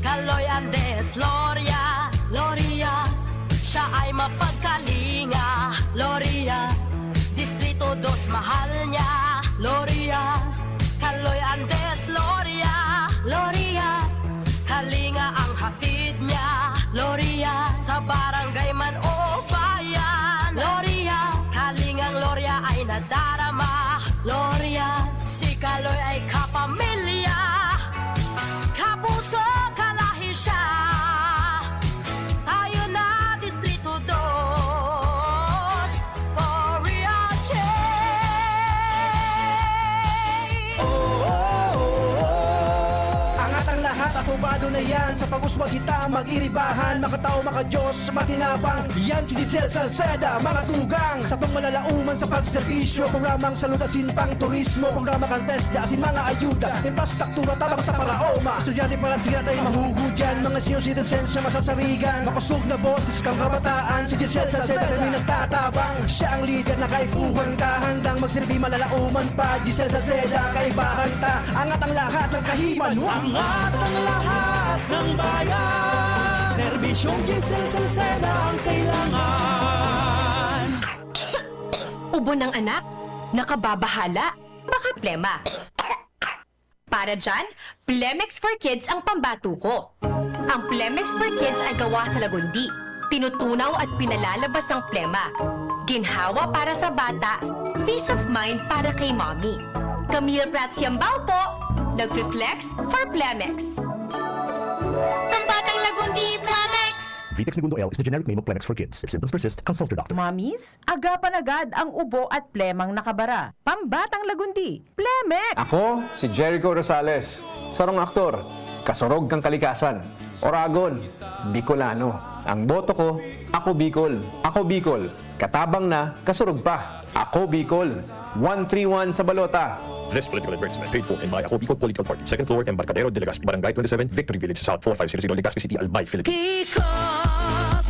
Kaloy Andes, Gloria, Gloria, siya ay mapagkalinga, Gloria, Distrito 2 mahal niya, Gloria, Kaloy Andes, Gloria, Gloria, kalinga ang hatid niya, Gloria, sa barangay man o bayan, Gloria, kalingang Gloria ay nadarama, Gloria, si Kaloy ay kapamilya, kapuso kalahi siya, tayo na Distrito 2, for real change. Angat ang lahat, aprobado na yan. Sa pag-uswag kita, mag-iribahan, makatao, makadiyos, matinapang. Yan si Giselle Salceda, mga tugang sa pangmalalauman sa pagserbisyo. Programang salud asin pang turismo, programa kang test, asin mga ayuda, infrastruktura tabang sa paraoma. Estudyante para siya ay mahugudyan, mga senior citizens siya masasarigan. Makusog na boses kang kabataan, si Giselle Salceda kami nagtatabang. Siya ang leader na kaipuhan ka, handang magsilbi malalauman pa. Giselle Salceda, kaibahan ta, angat ang lahat ng kahiman. Angat ang lahat ng bayan, serbisyong Giselle Salceda ang kailangan. Ubo ng anak, nakababahala, baka plema. Para dyan, Plemex for Kids ang pambato ko. Ang Plemex for Kids ay gawa sa lagundi. Tinutunaw at pinalalabas ang plema. Ginhawa para sa bata, peace of mind para kay mommy. Camille Prats Yambao po, nag-flex for Plemex. Ang batang lagundi, Plemex! Vitex Segundo L is the generic name of Plemex for kids. If symptoms persist, consult your doctor. Mamis, agapan agad ang ubo at plemang nakabara. Pambatang lagundi, Plemex! Ako, si Jericho Rosales, sarong aktor, kasurog kang kalikasan, Oragon, Bicolano. Ang boto ko, ako Bicol. Ako Bicol, katabang na, kasurog pa. Ako Bicol, 131 sa balota. This political advertisement paid for and by Ako Bicol Political Party. Second floor, Embarcadero de Legazpi, Barangay 27, Victory Village, South 4500, Legazpi City, Albay, Philippines. Kiko,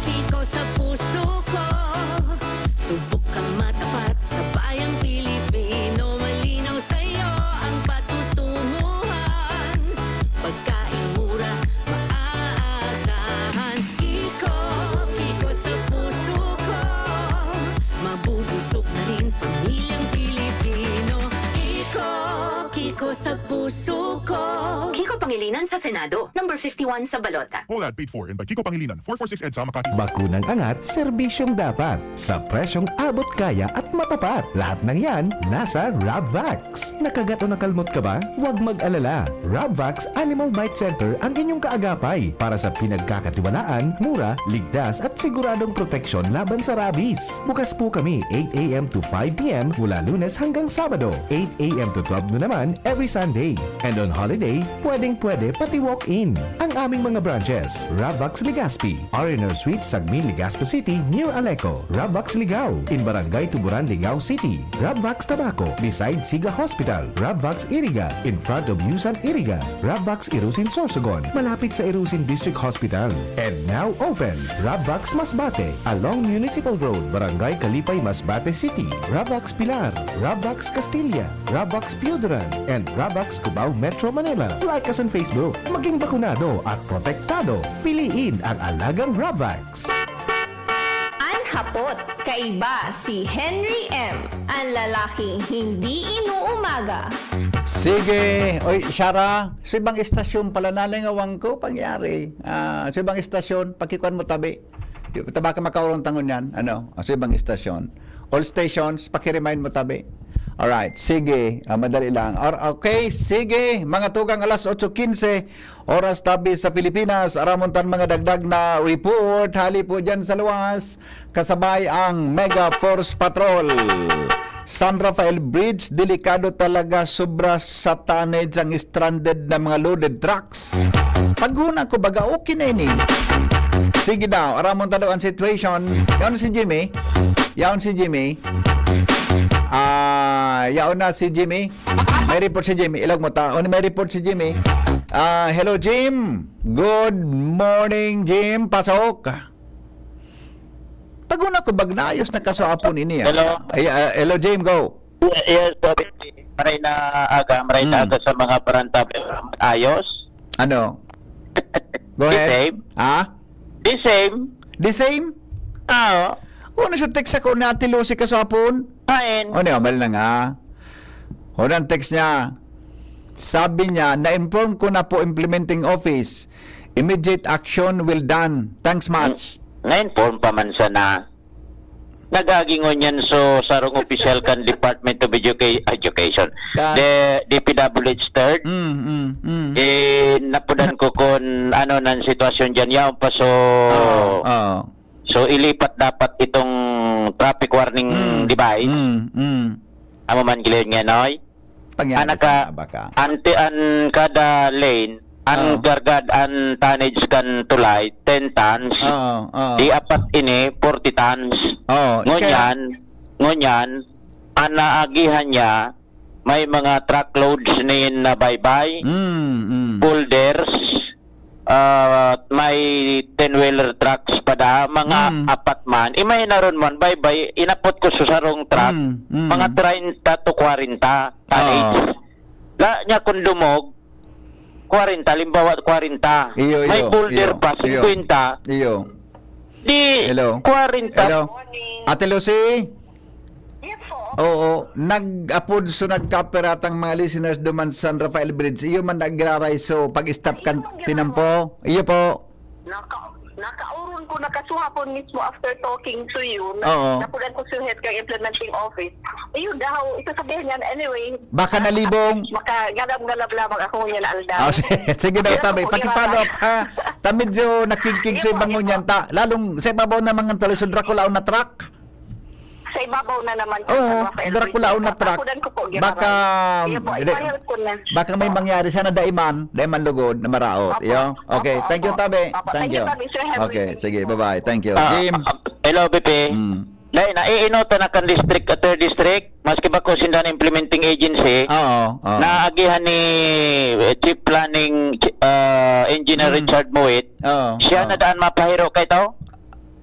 Kiko sa puso ko. Subukang matapat sa bayang Pilipino. Malinaw sa'yo ang patutunguhan. Pagkain mura, maaasahan. Kiko, Kiko sa puso ko. Mabubusog na rin pamilyang Pilipino. Kiko, Kiko sa puso ko. Kiko Pangilinan. sa Senado. Number 51 sa balota. All ad paid for and by Kiko Pangilinan, 446 EDSA, Makati. Bakunang angat, serbisyong dapat. Sa presyong abot kaya at matapat. Lahat ng yan, nasa Rabvax. Nakagat o nakalmot ka ba? Huwag mag-alala. Rabvax Animal Bite Center ang inyong kaagapay para sa pinagkakatiwalaan, mura, ligtas at siguradong proteksyon laban sa rabies. Bukas po kami 8 a.m. to 5 p.m. mula Lunes hanggang Sabado, 8 a.m. to 12 noon naman every Sunday. And on holiday, pwedeng-pwede pati walk-in. Ang aming mga branches, Rabvax Legazpi, R&R Suite, Sagmin, Legazpo City, near Aleco. Rabvax Ligao, in Barangay Tuburan, Ligao City. Rabvax Tabaco, beside Siga Hospital. Rabvax Iriga, in front of Yusan Iriga. Rabvax Irusin Sorsogon, malapit sa Irusin District Hospital. And now open, Rabvax Masbate, along Municipal Road, Barangay Kalipay, Masbate City. Rabvax Pilar, Rabvax Castilla, Rabvax Piudaran, and Rabvax Cubao, Metro Manila. Like us on Facebook. Maging bakunado at protektado. Piliin ang alagang Rabvax. Anhapot, kaiba si Henry M. Ang lalaking hindi inuumaga. Sige. Oy, Shara, sa ibang istasyon pala nalingawang ko pangyari. Sa ibang istasyon, pakikuan mo tabi. Taba ka makaurong tangon yan. Ano? Sa ibang istasyon. All stations, pakiremind mo tabi. Alright, sige. Madali lang. Okay, sige. Mga tugang alas 8:15, oras tabi sa Pilipinas. Aramontan mga dagdag na report. Hali po dyan sa luwas. Kasabay ang Mega Force Patrol. San Rafael Bridge, delikado talaga, sobra sa tonnage ang stranded na mga loaded trucks. Paghuna ko baga, okay na ini. Sige daw, aramon talo ang situation. Yaon si Jimmy. Yaon si Jimmy. Yaon na si Jimmy. May report si Jimmy. Ilag mo ta. May report si Jimmy. Hello Jim. Good morning Jim. Pasok. Paguna ko bagnayos na kasapon ini. Hello. Hello Jim, go. Yes, sorry. Maray na aga sa mga paranta. Ayos? Ano? Go ahead. The same? The same? The same? Oo. Ano siya text ako na Ate Lucy kasapon? Kain. O niya, mal na nga. Unang text niya. Sabi niya, na-inform ko na po implementing office. Immediate action will done. Thanks much. Na-inform pa man siya na nagagingon yan so sarong official kan Department of Education. The DPWH third. Napudan ko kung ano ng sitwasyon dyan. Yaon pa so ilipat dapat itong traffic warning device. Amo man gilid nga noy. Pangyari baka. An kada lane ang gargad ang tonnage kan tulay 10 tons. Di apat ini 40 tons. Ngunyan ang naagihan niya may mga truckloads na bye-bye, boulders, may 10-wheeler trucks pada mga apat man. Imay na ron man bye-bye inapot ko sa sarong truck mga 30 to 40 tonnage. La nya kun dumog 40, limbawa 40. May boulder pa 50. Iyo. Di Hello. 40. Hello. Ate Lucy? Oo, nag-upload so nagkaperatang mga listeners duman sa San Rafael Bridge. Iyo man nagraray so pag-stop kan tinampo. Iyo po. Nakauron ko nakasuhapon mismo after talking to you. Napulan ko sa head kang implementing office. Ayun daw, isasabihin niyan anyway. Baka nalibong. Makagalab-galab lamang ako niya na aldaw. Sige daw tabi, pakipalo ha. Ta medyo nakikig sa ibang ngunyan ta. Lalong sa ibabaw na mga talisod Dracula na truck. Sa ibabaw na naman. Dracula na truck. Baka may mangyari siya na daiman lugod na maraot. Iyo. Okay, thank you tabi. Thank you. Okay, sige, bye-bye. Thank you. Jim. Hello, BP. Dahil naiinota na kan district at third district, maski ba ko sindan implementing agency, naagihan ni Chief Planning Engineer Richard Moet, siya na daan mapahiro kay tao?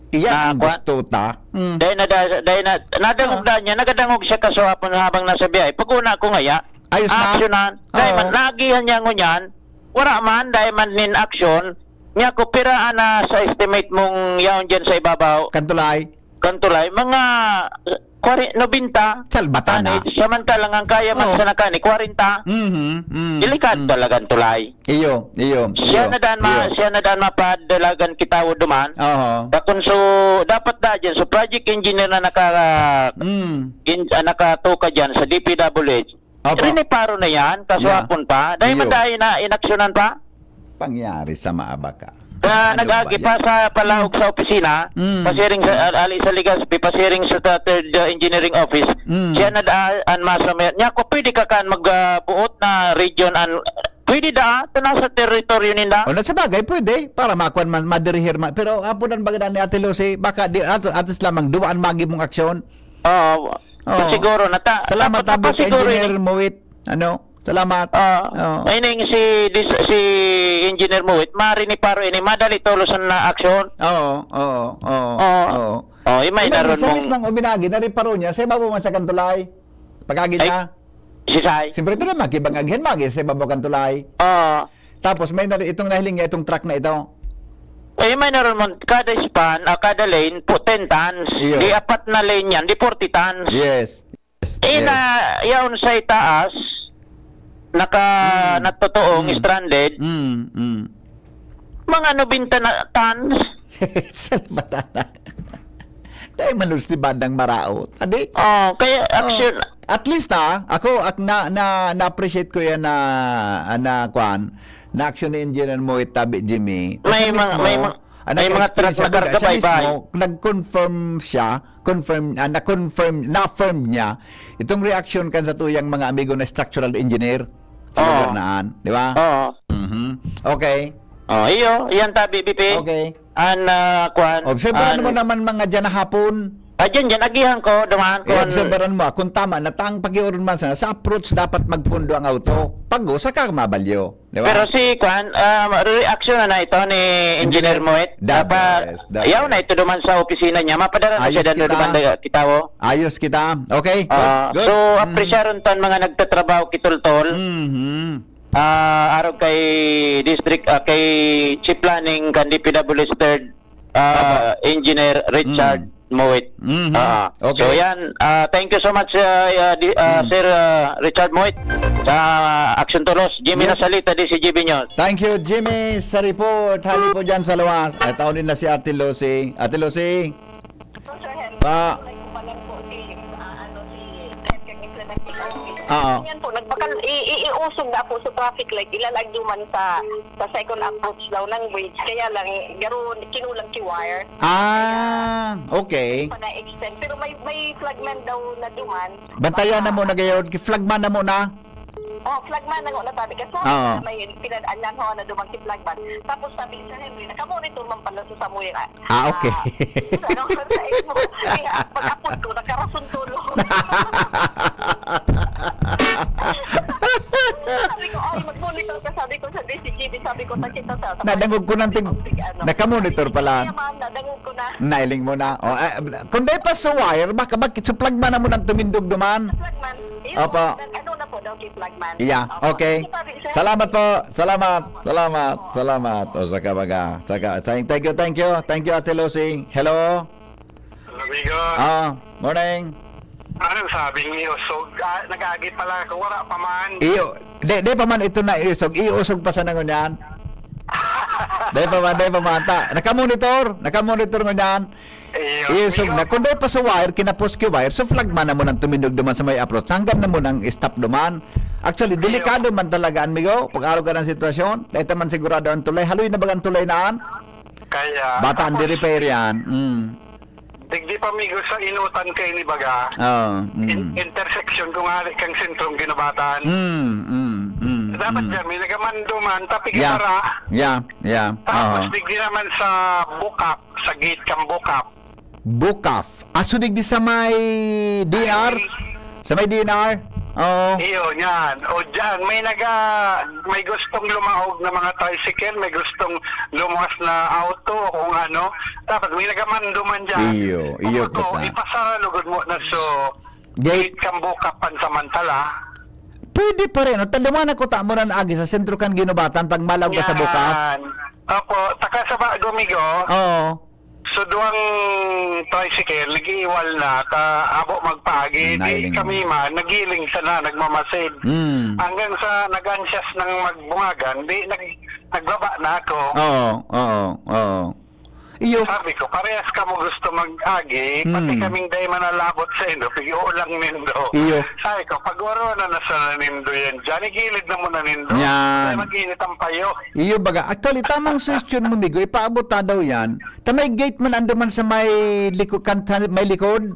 Iya ang gusto ta. Dahil nadangog na niya, nagadangog siya kaswapon habang nasa biyahe. Pag-una ko ngaya, aksyonan, dahil man naagihan niya ngunyan, wala man, dahil man nin aksyon, niya ko piraan na sa estimate mong yaon dyan sa ibabaw. Kantulay? Kantulay, mga 90. Salbata na. Samantalang ang kaya man sa nakani, 40. Delikado talagang tulay. Iyo. Siya na daan mapadalagan kitawo duman. Oo. Dakon so dapat da dyan so project engineer na nakatuka dyan sa DPWH. Opo. Riniparo na yan, kaso Yeah. hapon pa. Dahil Iyo. man dahil na inaksyonan pa. Pangyari sa maabaka. Nag-agi pa sa palaog sa opisina, pasiring sa ali sa Ligaspi, pasiring sa third engineering office. Siya na daan masamer. Nya ko pwede ka kan magbuot na region an pwede da to nasa teritoryo ninda. O sa bagay pwede para makuan man madirihir pero apunan baga ni Ate Lucy baka di atos lamang duwaan magi mong aksyon. Oo. Siguro nata. Salamat dapat tabok siguro engineer Muwit. Salamat. Ay ning si engineer Muwit mariniparo ini madali tolosan na aksyon. Oo. Imay na ron Sa mong mismong ubinagi na riparo niya sa ibabaw man sa kantulay. Pagagi niya. sisay. Siyempre ito naman, kibangaghin magi sa ibabaw kantulay. Tapos may itong nahiling niya itong truck na ito. May naroon mo, kada span, kada lane, 10 tons. Iyo. Di 4 na lane yan, di 40 tons. Yes. Yaon sa itaas, natutuong stranded, mga 90 na tons. Salbata na. Dahil malus ni bandang maraot. Adi? Kaya action. At least ako na-appreciate ko yan na action ni engineer mo itabi Jimmy. May mga truck na karga bye-bye. Nag-confirm siya, na-affirm niya itong reaction kan sa tuyang mga amigo na structural engineer sa lugar naan, di ba? Okay. Yan tabi BP. Okay. Obserbahan mo naman mga dyan na hapon. Dyan, agihan ko, dumaan ko. Obserbahan mo, kung tama na taang pag-iuron man sa approach dapat magpundo ang auto. Pag-o, saka mabalyo. Di ba? Pero si reaction na ito ni Engineer Moet. Dapat, yaw na ito duman sa opisina niya. Mapadala na siya doon duman kitawo. Ayos kita. Okay. Good. So, appresyaron ton mga nagtatrabaho kitultol. Araw kay district, kay Chief Planning, kan DPW's third Engineer Richard Moet. Okay. So yan, thank you so much Sir Richard Moet sa Action Tulos. Jimmy Nasalita di si GB News. Thank you, Jimmy. Sa report, hali po dyan sa luwas. At taon din na si Ate Lucy. Ate Lucy. Yan po, nagbakal, iusog na po sa traffic light, ilalagduman sa second approach daw ng bridge. Kaya lang, garo, kinulang ki-wire. Okay. Na-extend. Pero may flagman daw na duman. Bantayan na muna gayon. Flagman na muna. Flagman na nga natabi. Kasi may pinadaanan ho na duman si flagman. Tapos sabi ni Sir Henry, nakamonitor man pala sa Samuel. Okay. Ano sa mo? Kaya pag-apod ko, nagkarason tulo. Sabi ko, mag-monitor ka. Sabi ko sa DCGB, sabi ko, nakita sa... Nadangog ko ng nakamonitor pala. Nadangog ko na. Nailing mo na. Kung di pa sa wire, baka flagman na mo ng tumindog duman. Flagman. Opo. Ano na po daw kay flagman? Yeah, okay. Salamat po. Salamat. O saka baga. Thank you. Thank you, Ate Lucy. Hello. Amigo, Morning. anong sabi niyo? So, nag-agi pala ako, wala pa man. Di pa man ito na iusog. Iusog pa sa nangon yan. Di pa man. Nakamonitor ngon yan. Iusog na. Kung di pa sa wire, kinapos ki wire, so flagman na mo nang tumindog duman sa may approach. Hanggang na mo nang stop duman. Actually, delikado man talaga, amigo. Pag-araw ka ng sitwasyon, dahil man sigurado ang tulay. Haloy na bagang tulay naan? Kaya... Bata ang di-repair yan. Digdi pa migo sa inutan kay ni Baga. Intersection kung hari kang sentrong ginabatan. Dapat dyan, may nagaman duman, tapi kasara. Yeah. Tapos digdi naman sa Bukap, sa gate kang Bukap. Bukaf. So digdi sa may DNR? Sa may DNR? Iyo, yan. O dyan, may gustong lumaog na mga tricycle, may gustong lumas na auto, kung ano. Tapos may nagamanduman dyan. Iyo ko na. Ipasara lugod mo na so gate kang Bukap pansamantala. Pwede pa rin. Tanduman ako mo na agi sa sentro kan ginubatan pag malaw ka sa Bukaf. Opo, taka sa Gumigo. Oo. So duwang tricycle, nag-iiwal na, abo magpaagi, di Nailing. kami man, nagiling sana, nagmamasid. Hanggang sa nag-ansyas ng magbungagan, di nagbaba na ako. Oo. Iyo. Sabi ko, parehas ka mo gusto mag-agi, pati kaming day manalabot sa indo, pigo lang nindo. Iyo. Sabi ko, pag waro na nasa nindo yan dyan, igilid na muna nindo. Yan. Ay, mag-init ang payo. Iyo baga. Actually, tamang suggestion mo, Migo. Ipaabot na daw yan. May gate man ando man sa may likod. May likod.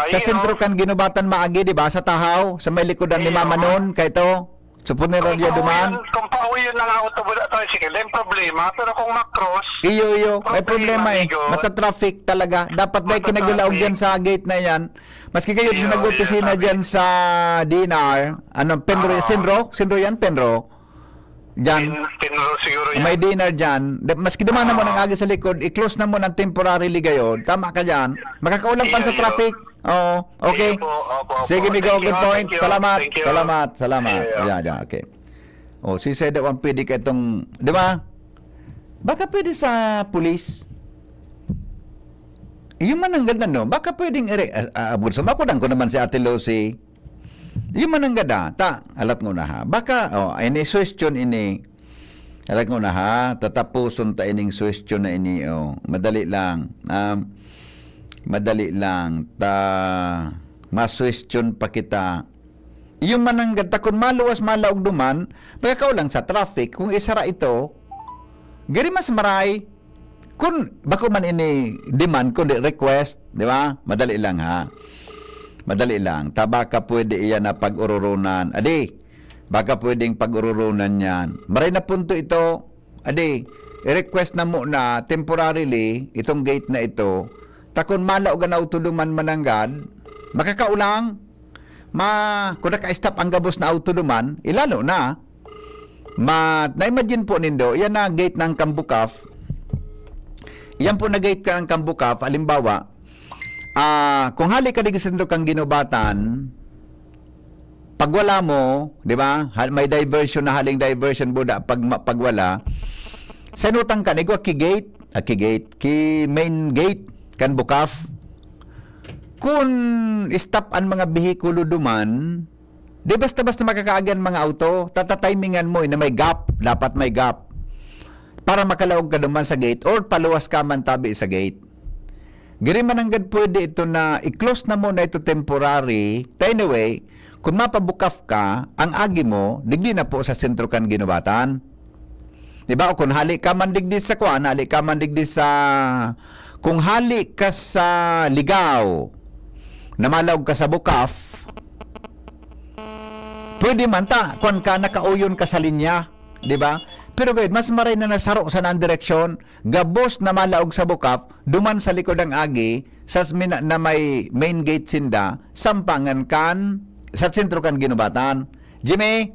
Sa sentro kan ginubatan maagi, di ba? Sa Tahaw. Sa may likodan ni Mama noon. Kaya ito. Sa punerarya duman. Kung pauwi yun ng auto ba tricycle, then problema. Pero kung makross, Iyo. May problema eh. Migo. Matatraffic talaga. Dapat dahil kinagulaog dyan sa gate na yan. Maski kayo Iyo, sa nag-opisina iyo, dyan sa DNR. Penro? Sindro yan? Penro? Dyan. tinuro siguro yan. May dinner dyan. Maski dumaan mo ng agi sa likod, i-close na mo ng temporarily gayon. Tama ka dyan. Makakaulang pa sa Iyo. traffic. Oo. Okay. Iyo po, opo. Sige, Migo. Thank you, Good point. thank you, Salamat. thank you. Salamat. Iyo. Yan. Okay. Si Seda ang pwede ka itong, di ba? Baka pwede sa pulis. Yung man ang ganda, no? Baka pwedeng aburso. Mapudang ko naman si Ate Lucy. Yung man ang ganda. Alat ngo na ha. Baka, ini question ini. Alat ngo na ha. Tatapuson ta ining question na ini. Madali lang. Madali lang. Mas-question pa kita. Yung mananggad, kung maluwas malaog duman, baka lang sa traffic, kung isara ito, gari mas maray, kung bako man ini demand, kundi request, di ba? Madali lang ha. Madali lang. Baka pwede iyan na pag-ururunan. Adi, baka pwedeng pag-ururunan yan. Maray na punto ito, adi, i-request na muna, temporarily, itong gate na ito, takon malaog na autoduman mananggad, makakaulang, kung naka-stop ang gabos na auto duman, ilalo na. Na-imagine po nindo, yan na gate ng Kambukaf. Yan po na gate ka ng Kambukaf, halimbawa, kung hali ka di sentro kang ginubatan, pag wala mo, di ba, may diversion na haling diversion buda pag wala, sanutang ka, nigwa ki main gate, kan Bukaf. Kung stop ang mga bihikulo duman, di basta-basta makakaagan mga auto, tatatimingan mo na may gap, dapat may gap, para makalaog ka duman sa gate or paluwas ka man tabi sa gate. Giri mananggad pwede ito na i-close na mo na ito temporary. Anyway, kung mapabukaf ka, ang agi mo, digdi na po sa sentro kan ginubatan. Diba? O kung hali ka man digdi sa kuan, hali ka man digdi sa... Kung hali ka sa Ligaw, namalawag ka sa Bukaf, pwede man kuan ka, nakauyon ka sa linya, di ba? Pero gayud, mas maray na nasaro sa nang direksyon, gabos na malaog sa Bukaf, duman sa likod ang agi, na may main gate sinda, sampangan kan, sa sentro kan ginubatan. Jimmy?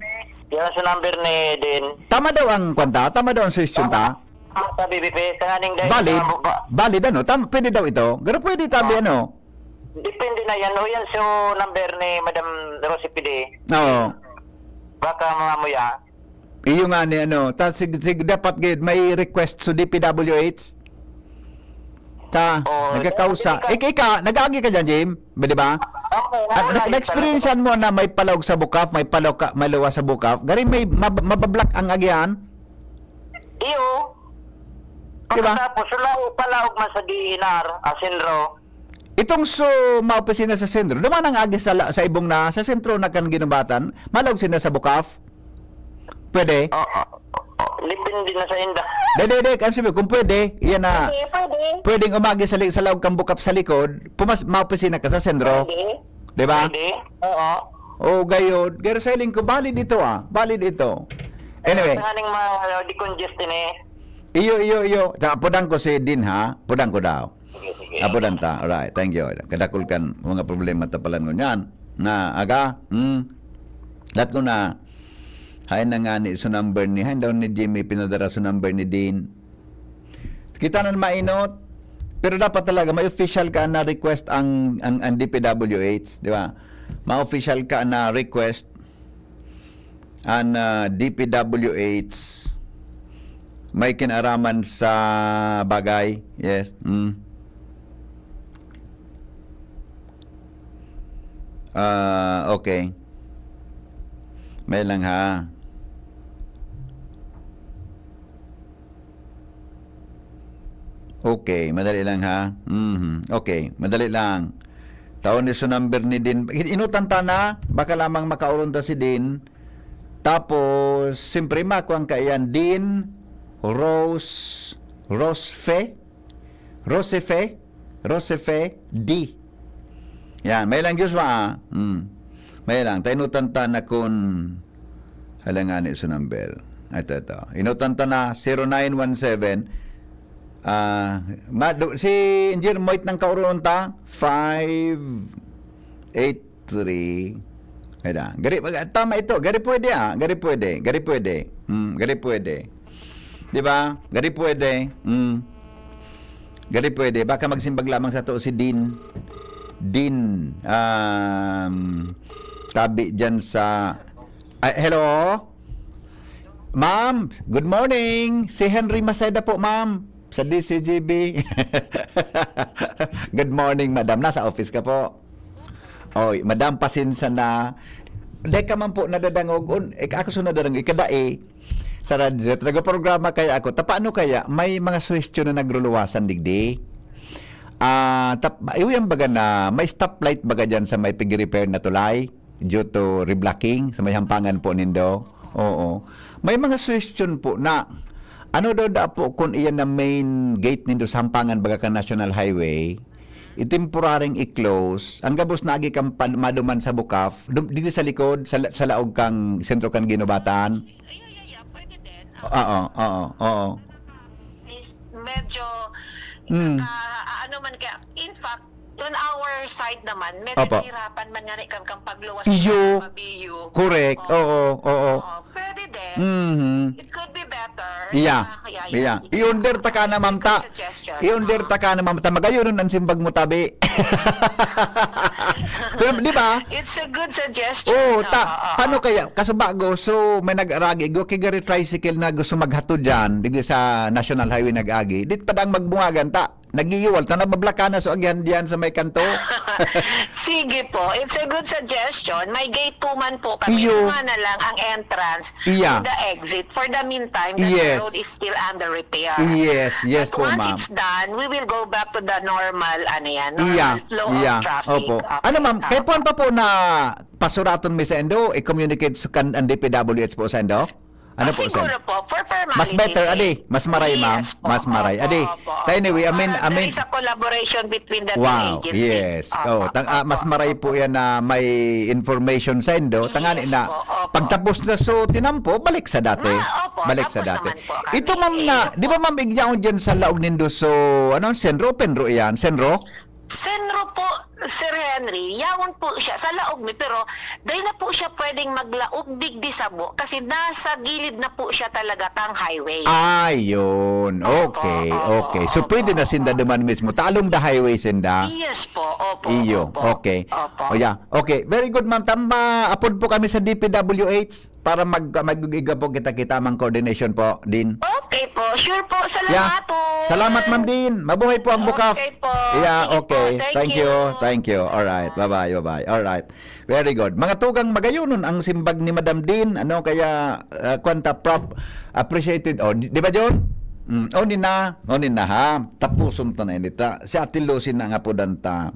Yan sa number ni Din. Tama daw ang kwanta? Tama daw ang suggestion ta? Sa BBP, kanganing dahil Valid ano? Pwede daw ito? Pero pwede tabi ano? Depende na yan. O yan sa number ni Madam Rosie Pide. Oo. Baka mga muya. Iyo nga ni ano. Dapat gayud may request sa DPWH. Nagkakausa. Ika, nag-aagi ka dyan, Jim? Di ba? Okay. Na-experiencean mo na may palawag sa Bukaf, may luwas sa Bukaf. Gari may mabablock ang agihan? Iyo. Diba? Pagkatapos, palaog man sa DNR, Asinro. Itong maopisina sa sentro, duman ang agi sa ibong na, sa sentro na kan ginubatan, malawag sila sa Bukaf? Pwede? Depende na sa inda. Dede, kung pwede, yan na. Pwede. Pwedeng umagi sa lawag kang Bukaf sa likod, maopisina ka sa sentro. Pwede. Diba? Pwede. Oo. O gayod, gero sa iling ko, valid ito valid ito. Anyway. Kanganing ma-decongest din eh. Iyo. Pudang ko si Din ha, pudang ko daw. Sige. Pudang ta, alright, thank you. Kadakul kan mga problema tapalan mo niyan. Na aga, lahat ko na, hay na nga ni so number ni, hay daw ni Jimmy pinadara so number ni Din. Kita na mainot, pero dapat talaga may official ka na request ang DPWH, di ba? May official ka na request ang DPWH may kinaraman sa bagay. Yes. Okay. May lang ha. Okay, madali lang ha. Okay, madali lang. Taon ni number ni Din. Inutan ta na, baka lamang makaurunta si Din. Tapos, siyempre makuang kaiyan Din, Rosefe, D. Yan, may lang Diyos ma. May lang. Tayo inutan ta na kung halangan sa number. Ito. Inutan ta na 0917 si Engineer Moit ng Kaurunta 583 ayun. Tama ito. Gari pwede. Gari pwede. Di ba? Gari pwede. Gari pwede. Baka magsimbag lamang sa to si Din. Tabi dyan sa hello? Ma'am, good morning. Si Henry Maseda po, ma'am. Sa DCGB. Good morning, madam. Nasa office ka po. Oy, madam, pasinsa na. Deka man po nadadangog. Ako sunod nadadangog. Ikadae. Sa radyo. Nag-programa kaya ako. Paano kaya? May mga suwestyon na nagruluwasan digdi. Iyan baga na may stoplight baga dyan sa may pig-repair na tulay due to reblocking sa may hampangan po nindo. Oo. May mga suwestyon po na ano daw po kung iyan na main gate nindo sa hampangan baga ka National Highway, itemporaring i-close, ang gabos na agi kang maduman sa Bukaf, dito sa likod, sa laog kang sentro kang Ginubatan. Pwede din. Oo. Medyo, ano man kaya, in fact, on our side naman, medyo nahirapan man nga kang pagluwas Iyo. sa Mabiyo. Correct. Oo. Pwede din. It could be better. Yeah. I-order ta ka na, ma'am ta. I-order ta ka na, ma'am ta. Magayon ang simbag mo tabi. Pero, di ba? It's a good suggestion. Paano kaya? Kasabago, so may nag-aragi. Go kigari tricycle na gusto maghatod dyan. Digdi sa National Highway nag-agi. Dit pa dang magbungagan ta. Nagiiwal ta na bablakana so agyan diyan sa may kanto. Sige po, it's a good suggestion. May gate 2 man po kami. Na lang ang entrance to the exit. For the meantime, the road is still under repair. Yes But po, once ma'am. it's done, we will go back to the normal flow of traffic. Opo. Ano ma'am, kay puan pa po na pasuraton mi sa endo, i-communicate sa kan ang DPWH po sa endo? Ano po sa siguro po, for formality. Mas better, adi. Mas maray, ma'am. Yes po. Mas maray. Adi. Anyway, There is a collaboration between the two agencies. Yes. Mas maray po yan na may information sa endo. Tangani na, pagtapos na so tinampo, balik sa dati. Balik sa dati. Ito ma'am na, di ba ma'am, igyaon dyan sa laog nindo so, Senro, Penro yan? Senro po, Sir Henry, yawon po siya sa laog mi, pero dahil na po siya pwedeng maglaog digdi sa bo kasi nasa gilid na po siya talaga kang highway. Ayun. Okay. So pwede na sinda duman mismo. Talong the highway sinda. Yes po. Opo. Iyo. Okay. Okay. Very good, ma'am. Tamba, apod po kami sa DPWH para mag-iga po kita mang coordination po, Din. Okay po. Sure po. Salamat po. Salamat, ma'am Din. Mabuhay po ang Bukaf. Okay po. Okay. Sige po. Thank you. All right. Bye-bye. All right. Very good. Mga tugang magayunon ang simbag ni Madam Din. Kaya kwanta prop appreciated. Di ba, John? Ni na ha. Tapusum ta na inita. Si Ate Lucy na nga po danta.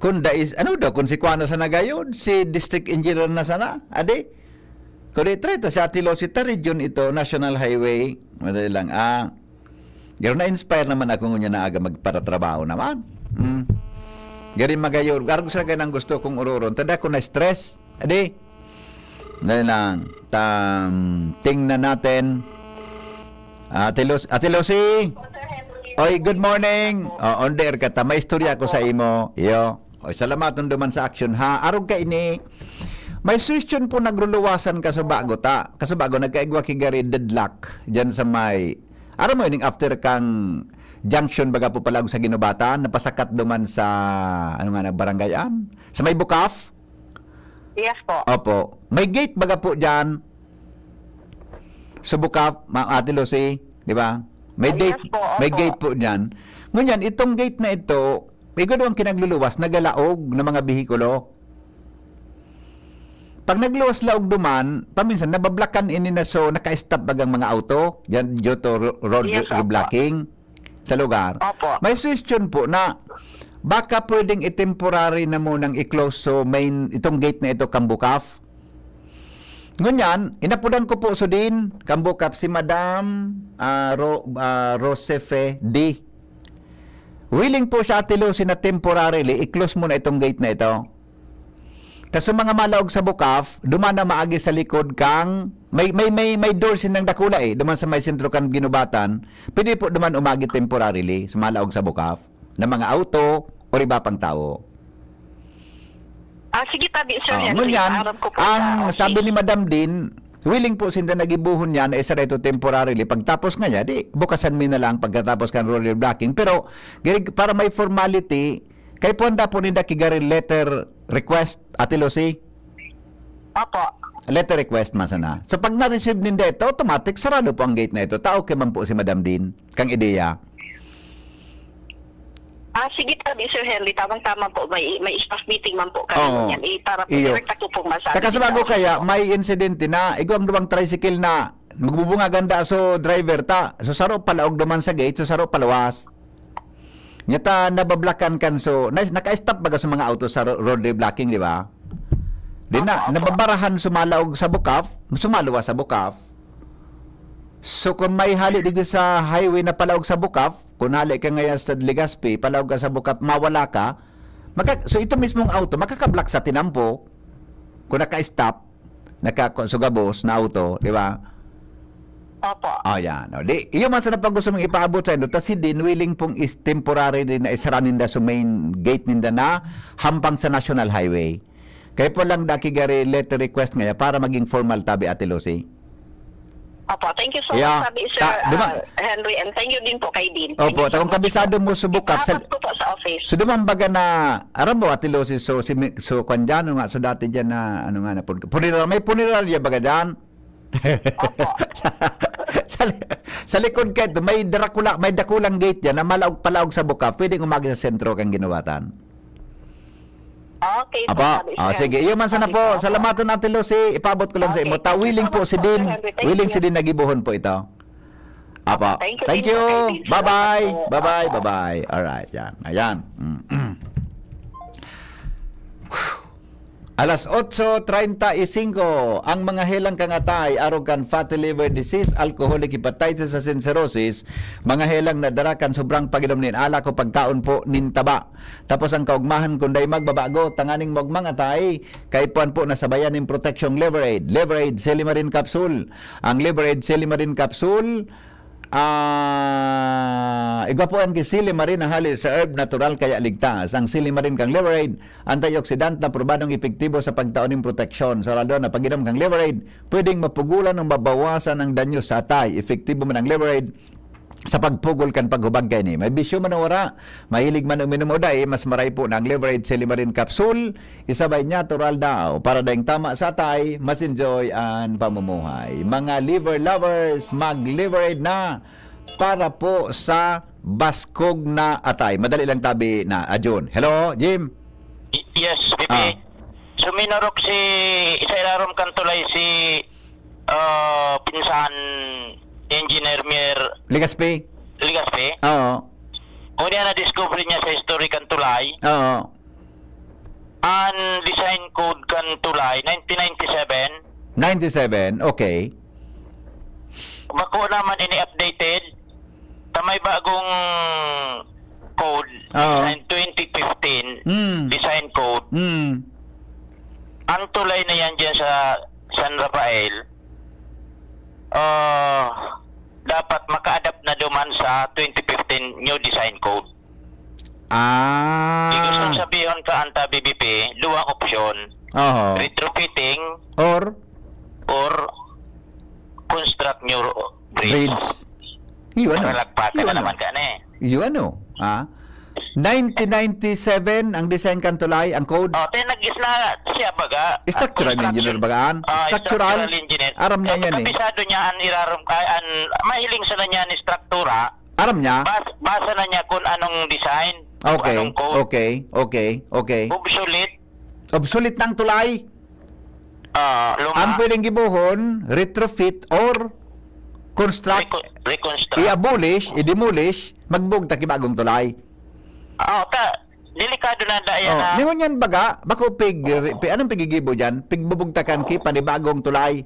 Kunda is, kung si Kuana sa nagayon, si District Engineer na sana, adi? Kuri treta si Ate Lucy, ta region ito, National Highway, madali lang, Garo na-inspire naman ako ngunya na aga magparatrabaho naman. Gari magayon. Garo sa kayo ng gusto kong ururon. Tada ko na-stress. Adi? Dahil lang. Tingnan natin. Ate Lucy. Oy, good morning. On the air ka ta. May istorya ko sa imo. Yo. Oy, salamaton duman sa action ha. Arog ka ini. May question po nagruluwasan ka sa bago ta. Kasabago nagkaigwa kigari deadlock diyan sa may araw mo yun, after kang junction baga po pala sa Ginubatan, napasakat duman sa, baranggayan? Sa may Bukaf? Yes po. Opo. May gate baga po dyan. Subukap, Ate Lucy, di ba? May Yes date, po, opo. may gate po diyan. Ngunyan, itong gate na ito, ikaw ang kinagluluwas, nagalaog ng mga bihikulo. Pag nagluwas-laog duman, paminsan nabablakan ini na so naka-stop bagang mga auto, yan due to road Yes, opo. reblocking sa lugar. Opo. May suggestion po na baka pwedeng i-temporary na munang i-close so itong gate na ito Kambukaf. Ngunyan, inapudan ko po so din Kambukaf si Madam Rosefe D. Willing po siya Ate Lucy na temporarily i-close muna itong gate na ito. Tapos sa mga malaog sa Bukaf, duman na maagi sa likod kang may doors ng dakula duman sa may sentro kang ginubatan. Pwede po duman umagi temporarily sa malaog sa Bukaf ng mga auto o iba pang tao. Sige tabi, Sir Henry. Ngunyan, Aram ko po ang sa sabi ni Madam din, willing po sinda nagibuhon niya na isa na ito temporarily. Pagtapos nga niya, di bukasan mo na lang pagkatapos kan roller blocking. Pero para may formality, kay ponda po ninda kigari letter request, Ate Lucy? Opo. Letter request man sana. So pag na-receive ninda ito, automatic sarado po ang gate na ito. Tao kay man po si Madam Din, kang ideya. Sige tabi, Sir Henry. Tamang-tama po. May staff meeting man po kami. Oo. Yan, para po Iyo. direct ako pong masabi. Kakasabago kaya, may insidente na, igwang duwang tricycle na, magbubunga ganda so driver ta, so saro palaog duman sa gate, so saro palawas. Nyata nabablakan kan so, naka-stop baga sa mga auto sa road blocking, di ba? Di na, nababarahan sumalaog sa Bukaf, sumalawa sa Bukaf. So kung may hali dito sa highway na palaog sa Bukaf, kung hali ka ngayon sa Legazpi, palaog ka sa Bukaf, mawala ka, so ito mismong auto, makakablock sa tinampo, kung naka-stop, naka-sugabos na auto, di ba? Opo. Yan. Di, iyo man sa napag gusto mong ipaabot sa ino, tas si din willing pong is temporary din na isara ninda sa main gate ninda na hampang sa National Highway. Kaya po lang dakigari letter request ngaya para maging formal tabi, Ate Lucy. Opo. Thank you so Yeah. much, sabi, Sir Henry. And thank you din po kay Dean. Opo, takong kabisado mo subukap sa... Ipaabot ko po sa office. So duman baga na, aram mo Ate Lucy, so kwan dyan, nga, so dati dyan na, ano nga na, may punerarya baga dyan. sa likod ka ito, may dakulang gate dyan na palaog sa Bukaf, pwedeng umagi sa sentro kang ginawatan. Okay. Apa, sige. Iyo man sana po. Salamaton natin Lucy. Ipabot ko lang sa imo. Willing po si Din. Willing si Din nagibuhon po ito. Apa. Thank you. Bye-bye. Bye-bye. Bye-bye. Alright. Yan. Ayan. Alas 8:35, ang mga helang kangatay, arogan fatty liver disease, alcoholic hepatitis sa cirrhosis, mga helang nadarakan sobrang paginom nin ala ko pagkaon po nin taba. Tapos ang kaugmahan kunday magbabago, tanganing magmangatay, kay puan po nasabayan nin protection liver aid Silimarin capsule. Ang liver aid Silimarin capsule, igwa po ang Silimarin na hali sa herb natural kaya ligtas. Ang Silimarin kang liver aid, antioxidant na probadong epektibo sa pagtaon ng proteksyon. Sa lalo na pag-inom kang liver aid, pwedeng mapugulan o mabawasan ang danyo sa atay. Epektibo man ang liver aid sa pagpugol kan paghubag kay ni. May bisyo man wara, mahilig man uminom o day, mas maray po ng liver aid Silimarin capsule. Isabay natural daw para daing tama sa atay, mas enjoy ang pamumuhay. Mga liver lovers, mag-liver aid na para po sa baskog na atay. Madali lang tabi na June. Hello, Jim? Yes, Bibi. Suminorok si Isairarom Kantulay si pinsan Engineer Mir Legazpi? Oo. Una na discovery niya sa history Kantulay. Oo. Ang design code Kantulay 1997. 97, okay. Bako naman ini-updated. Tamay bagong code, design 2015, design code. Ang tulay na yan dyan sa San Rafael, dapat maka-adapt na duman sa 2015 new design code. Ibig sabihin ka anta BBP, duwang opsyon. Retrofitting or construct new bridge. Iyo ano? Nalagpatan na naman ka na Iyo ano? 1997 ang design kan tulay, ang code. Oh, tayo nag-isla siya baga. Structural engineer bagaan. Structural engineer. Aram niya yan eh. Kabisado niya ang iraram mahiling sa niya ni struktura. Aram niya? Basa na niya kung anong design, kung Okay, anong code. okay. Obsolete ng tulay. Luma. Ang pwedeng gibuhon, retrofit or construct, Reconstruct. i-abolish, i-demolish, magbugta kibagong tulay. Delikado na daya na. Ningon yan baga, bako anong pigigibo dyan? Pigbubugtakan ki panibagong tulay.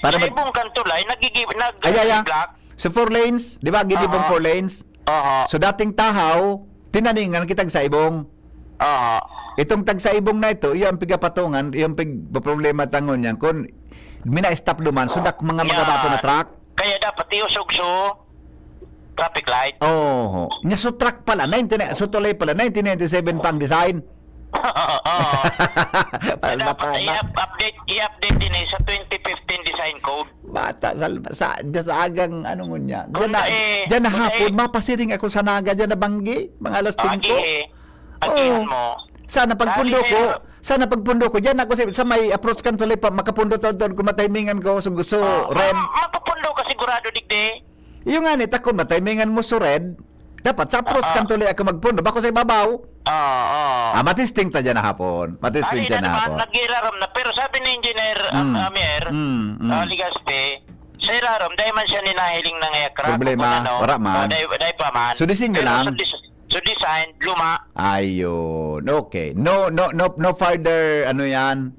Para sa ibong kantulay, Nag-block. So 4 lanes, di ba? Gidibong 4 lanes. So dating tahaw, tinaningan kitag sa ibong. Itong tag sa ibong na ito, yung pigapatungan, yung problema tangon yan, kung mina-stop duman, sudak mga bato na truck. Kaya dapat iusog-so traffic light. Nya so truck pala, so tulay pala, 1997 pang design. I-update din sa 2015 design code. Bata, sa agang, ano mo niya. Diyan na hapon, mapasiring ako sa naga, diyan na banggi, mga alas 5. Agihan mo. Sana pagpundo ko, diyan ako sa may approach kan tuloy pa, makapundo doon, kung matimingan ko, so red. Mapapundo ka sigurado, digde. Yung nga nita, kung matimingan mo so red, dapat sa approach kan tuloy ako magpundo, bako sa ibabaw. Matisting ta dyan na hapon. Matisting dyan na hapon. Nag-ilaram na, pero sabi ni Engineer Amier, Ligaspe, sa ilaram, dahil man siya ninahiling ng aircraft. Problema, wala man. Dahil pa man. So disinyo lang? So design, luma. Ayun, okay. No further, ano yan,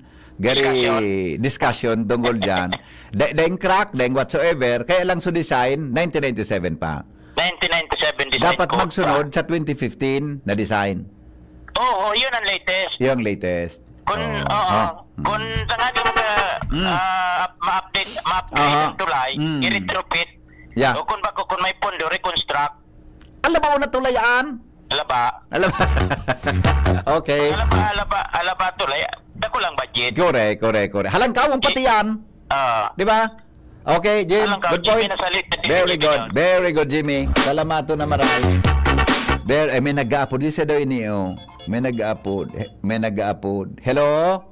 discussion tungkol dyan. Daing crack, daing whatsoever, kaya lang so design, 1997 pa. 1997 design. Dapat magsunod sa 2015 na design. Yun ang latest. Yung latest. Kung tanagin mo ma-update ang tulay, i-retrofit. Yeah. O kung may pondo, reconstruct. Alam ba na tulayaan? Alaba. Okay. Alaba tulay. Dako lang budget. Correct. Halang kawang pati yan. Di ba? Okay, Jim. Good point. Very good, Jimmy. Salamato na marami. May nag-upload. Di siya daw ini, May nag-upload. Hello?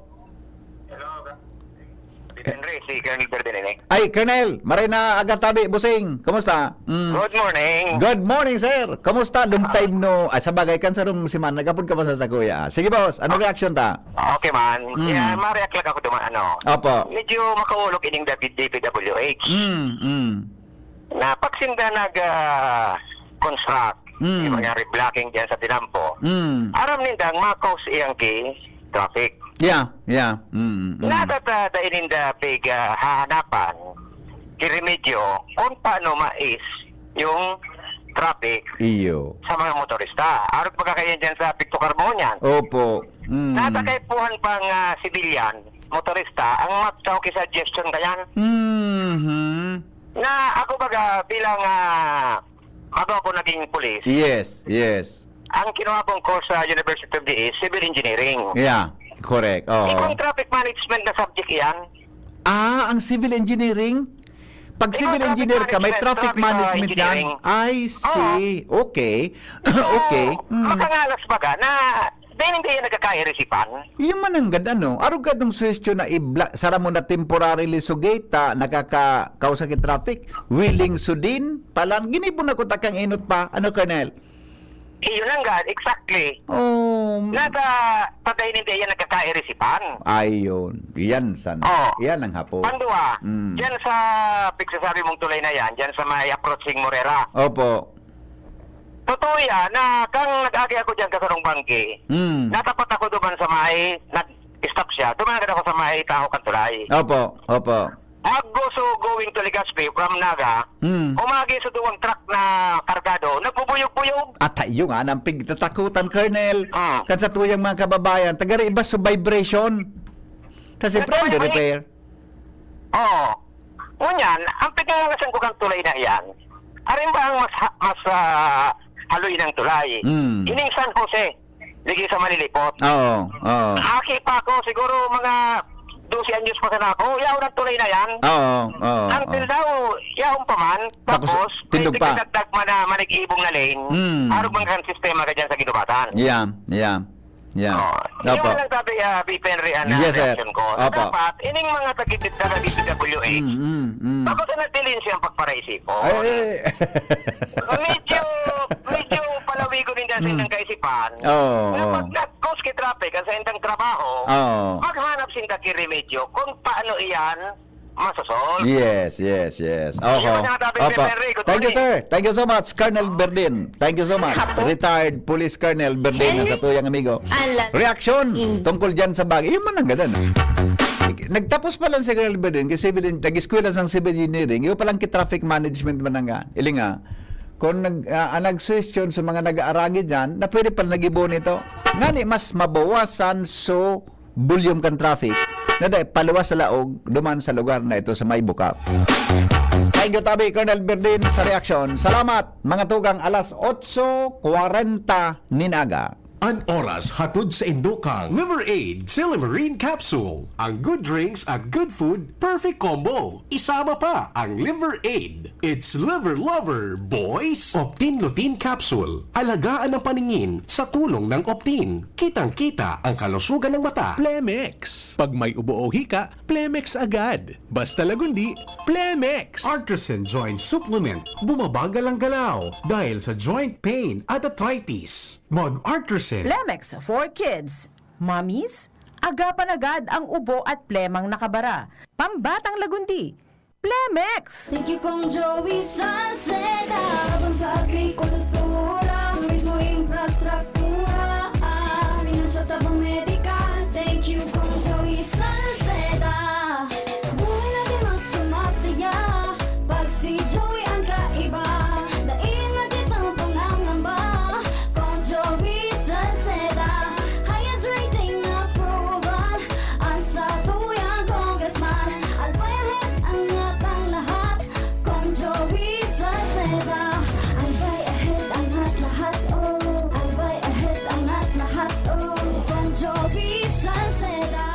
Henry, si Colonel Berdenene. Ay, Colonel. Maray na agatabi, busing. Kumusta? Good morning. Good morning, sir. Kumusta? Long time no. Sa bagay kan sa rum si man. Nagapod ka ba sa kuya? Sige, boss. Ano reaction ta? Okay, man. Ma-react lang ako duman, Opo. Medyo makaulog ining DPWH. Na pagsinda construct yung mga reblocking dyan sa Tinampo, aram nindang ma-cause iyang traffic. Yeah. Nadata ininda big hahanapan kiremedyo kung paano mais yung traffic sa mga motorista. Arot pagkakayan dyan sa Picto Carbonian. Opo. Natakaypuhan pang civilian, motorista, ang magsaw suggestion kayan. Na ako baga bilang bago ako naging police. Yes. Ang kinuha kong course sa University of the East, Civil Engineering. Yeah, correct. Kung traffic management na subject yan. Ang civil engineering? Pag civil engineer ka, may traffic management yan. I see. Okay. Makangalas baga na hindi yan nagkakairisipan. Yung mananggad arugad ng suwestyo na sara mo na temporarily sugeta, nakakakausakit traffic, willing sudin, palang ginibon ako takang inot pa. Colonel? Yun lang gad, exactly. Patay hindi yan nagkakairisipan. Ayun. Yan ang hapon. Pandua, dyan sa pigsasabi mong tulay na yan, dyan sa may approaching Morera. Opo. Totoo yan na kang nag-agi ako dyan kasarong bangke, natapat ako duman sa may, nag-stop siya, duman ako sa may Taho Kantulay. Opo. Mag-go going to Legazpi from Naga, umagi sa duwang truck na kargado, nagbubuyog-buyog. At tayo nga, nang pigtatakutan, Colonel, kan sa tuyang mga kababayan, tagari iba sa vibration. Kasi friend repair. Ngunyan, ang pigangalasan ko kang tulay na yan, arin ba ang mas haloy ng tulay? Ining San Jose, ligi sa Manilipot. Oo. Haki pa ako siguro mga 12 anyos pa sana ako, yaw na tulay na yan. Oo. Until now, yaw pa man. Tapos, tindog pa. Dagdag man na manig-ibong na lane, harap man kang sistema ka dyan sa ginubatan. Yeah. Yung lang sabi, P. Henry, Yes, sir. reaction ko. Opo. Dapat, ining mga tagitid na DPWH, bakit na natilin siyang pagparaisipon? Medyo palawigo din dyan sa kaisipan. Pag nag-cause kay traffic sa indang trabaho, maghanap sinta kiremedyo kung paano iyan masasolve. Yes. Opo. Thank you, sir. Thank you so much, Colonel Berdin. Thank you so much. Retired Police Colonel Berdin, ang katuyang amigo. Reaction tungkol dyan sa bagay. Yung man ang ganun. Nagtapos pa lang si Colonel Berdin kasi nag-eskwela ng civil engineering. Yung palang traffic management man nga. Ilinga, kung nag-suggestion sa mga nag-aaragi dyan, na pwede pala nag-ibo nito. Ngani, mas mabawasan so volume kan traffic na dahil paluwas sa laog, duman sa lugar na ito sa may bukap. Thank you, Tabi, Colonel Berdin, sa reaksyon. Salamat, mga tugang, alas 8:40 ninaga. An oras hatod sa Indokang Liver Aid Silimarine Capsule. Ang good drinks at good food, perfect combo. Isama pa ang Liver Aid. It's liver lover, boys! Optin Lutein Capsule. Alagaan ang paningin sa tulong ng Optin. Kitang-kita ang kalusugan ng mata. Plemex. Pag may ubo o hika, Plemex agad. Basta lagundi, Plemex. Artisan Joint Supplement. Bumabagal ang galaw dahil sa joint pain at arthritis. Mag-Artisan. Plemex for kids. Mommies, agapan agad ang ubo at plemang nakabara. Pambatang lagundi. Plemex! Thank you kong Joey Salceda. Habang sa agrikultura, turismo, infrastruktura, finansya, tabang medikal. Thank you kong Joey Salceda. Buhay natin mas sumasaya pag si Joey ang kaiba. Daig natin ang pangangamba kong Joey Salceda. Highest rating na proven ang sa tuyang congressman. Albayahet ang atang lahat kong Joey Salceda. Albay ahead ang lahat, oh. Albay ahead ang lahat, oh. Kong Joey Salceda.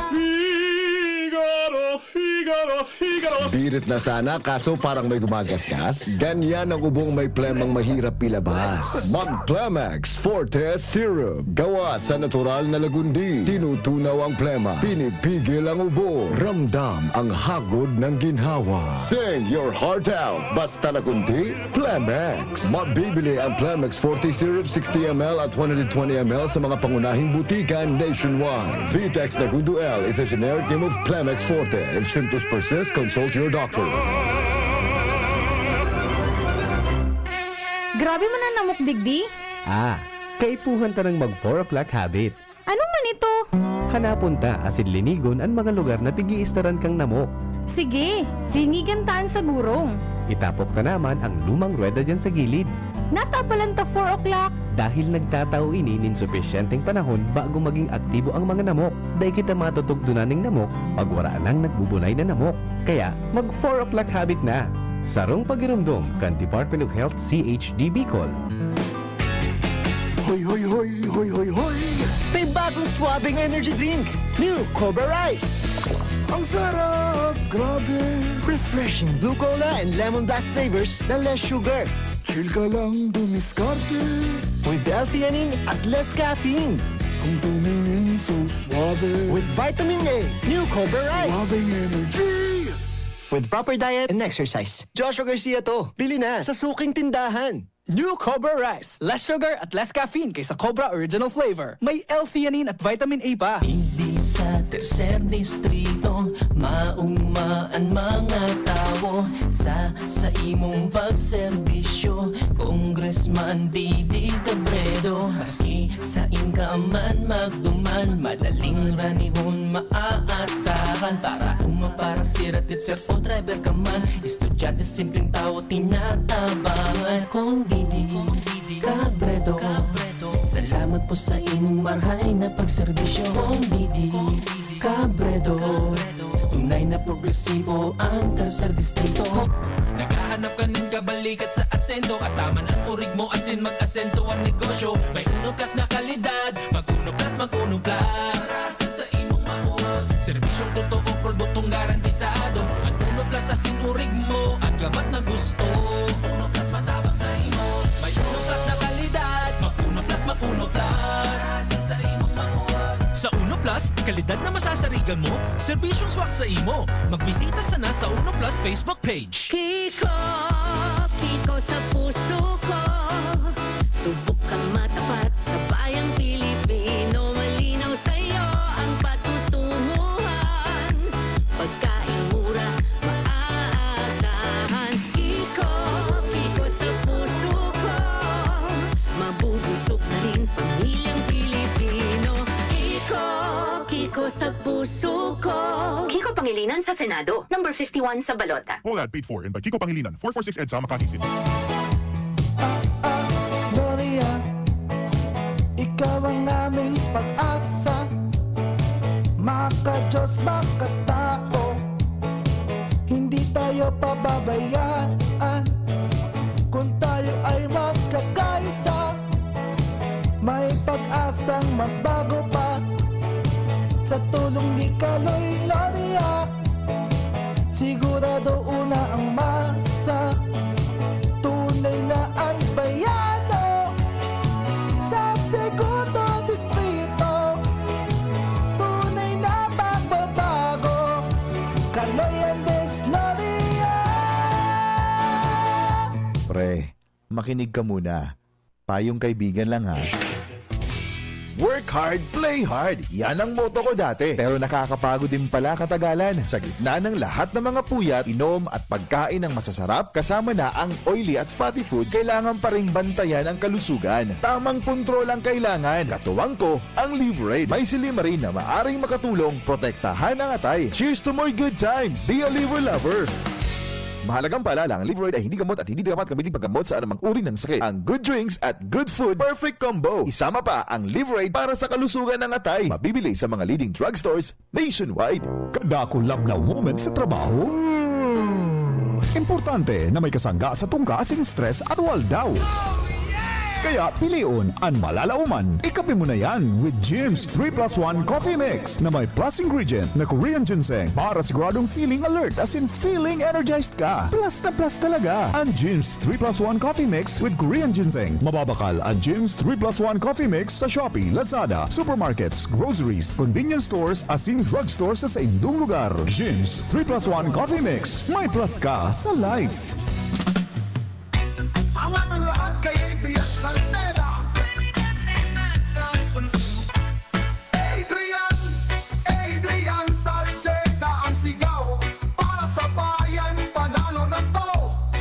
Birit na sana kaso parang may gumagasgas. Ganyan ang ubong may plemang mahirap ilabas. Mag Plemex Forte Syrup. Gawa sa natural na lagundi. Tinutunaw ang plema. Pinipigil ang ubo. Ramdam ang hagod ng ginhawa. Sing your heart out. Basta lagundi, Plemex. Mabibili ang Plemex Forte Syrup 60 ml at 120 ml sa mga pangunahing butikan nationwide. Vitex Nagundo L is a generic name of Plemex Forte. If symptoms persist, consult your doctor. Grabe man ang namok digdi. Kaipuhan ta ng mag 4 o'clock habit. Ano man ito? Hanapon ta asin linigon ang mga lugar na pigi-istaran kang namok. Sige, ringigan taan sa gurong. Itapok ta naman ang lumang rueda dyan sa gilid. Natapalan ta 4 o'clock. Dahil nagtatao ini nin sufisyenteng panahon bago maging aktibo ang mga namok. Dahil kita matutugtunan ng namok pag waraan ang nagbubunay na namok. Kaya mag 4 o'clock habit na. Sarong pagirumdom kan Department of Health CHD Bicol. Hoy, hoy, hoy, hoy, hoy, hoy! May bagong swabing energy drink. New Cobra Rice. Ang sarap! Grabe! Refreshing blue cola and lemon blast flavors na less sugar. Chill ka lang dumiskarte. With L-theanine at less caffeine. Ang tumingin so suabe. With vitamin A. New Cobra Rice. Suabing energy! With proper diet and exercise. Joshua Garcia to. Bili na sa suking tindahan. New Cobra Rice. Less sugar at less caffeine kaysa Cobra Original Flavor. May L-theanine at vitamin A pa. Hindi sa tercer distrito maugmaan mga tao sa imong pagserbisyo. Congressman Didi Cabredo, maski sa inkaman magduman, madaling ranihon maaasahan. Para para siratit sir o driver ka man, estudyante simpleng tao tinatabangan. Kung Didi Cabredo, salamat po sa inyong marhay na pagserbisyo. Kung Didi Cabredo, tunay na progresibo ang Tercer Distrito. Naghahanap ka ng kabalikat sa asenso at taman ang urig mo asin mag-asenso ang negosyo. May 1 plus na kalidad, mag 1 plus, mag 1 plus. Sa imong mauwa, serbisyong totoo Plus, kalidad na masasarigan mo, serbisyong swak sa imo. Magbisita sana sa Uno Plus Facebook page. Kiko, Kiko sa puso ko. Subok kang matapat sa bayang Pilipino. Malinaw sa'yo ang patutunguhan. Pagkain mura, maaasahan. Kiko, Kiko sa puso ko. Mabubusog na rin pamilyang Pilipino. Kiko, Kiko sa puso ko. Kiko Pangilinan sa Senado, number 51 sa Balota. All ad paid for and by Kiko Pangilinan, 446 EDSA, Makati City. Gloria, ikaw ang aming pag-asa. Maka-Diyos, maka-tao, hindi tayo pababayaan. Kung tayo ay magkakaisa, may pag-asang magbago pa. Sa tulong ni Kaloy Gloria, sigurado una ang masa. Tunay na albayano sa segundo distrito. Tunay na pagbabago, Kaloy Andes Gloria. Pre, makinig ka muna. Payong kaibigan lang ha. Work hard, play hard. Yan ang motto ko dati. Pero nakakapagod din pala katagalan. Sa gitna ng lahat ng mga puyat, inom at pagkain ng masasarap, kasama na ang oily at fatty foods, kailangan pa ring bantayan ang kalusugan. Tamang kontrol ang kailangan. Katuwang ko, ang Liverade. May silimarin na maaring makatulong, protektahan ang atay. Cheers to more good times. Be a liver lover. Mahalagang paalala, ang Liverade ay hindi gamot at hindi dapat gamitin paggamot sa anumang uri ng sakit. Ang good drinks at good food, perfect combo. Isama pa ang Liverade para sa kalusugan ng atay. Mabibili sa mga leading drugstores nationwide. Kadako lab na moment sa trabaho? Importante na may kasangga sa tungkasing stress at waldaw. Kaya piliun ang malalauman. Ikape mo na yan with Jim's 3+1 Coffee Mix na may plus ingredient na Korean ginseng para siguradong feeling alert as in feeling energized ka. Plus na plus talaga ang Jim's 3+1 Coffee Mix with Korean ginseng. Mababakal ang Jim's 3+1 Coffee Mix sa Shopee, Lazada, supermarkets, groceries, convenience stores as in drugstores sa indong lugar. Jim's 3+1 Coffee Mix. May plus ka sa life. Ang ating lahat kay Adrian Salceda. Adrian Salceda ang sigaw para sa bayan, panalo na to.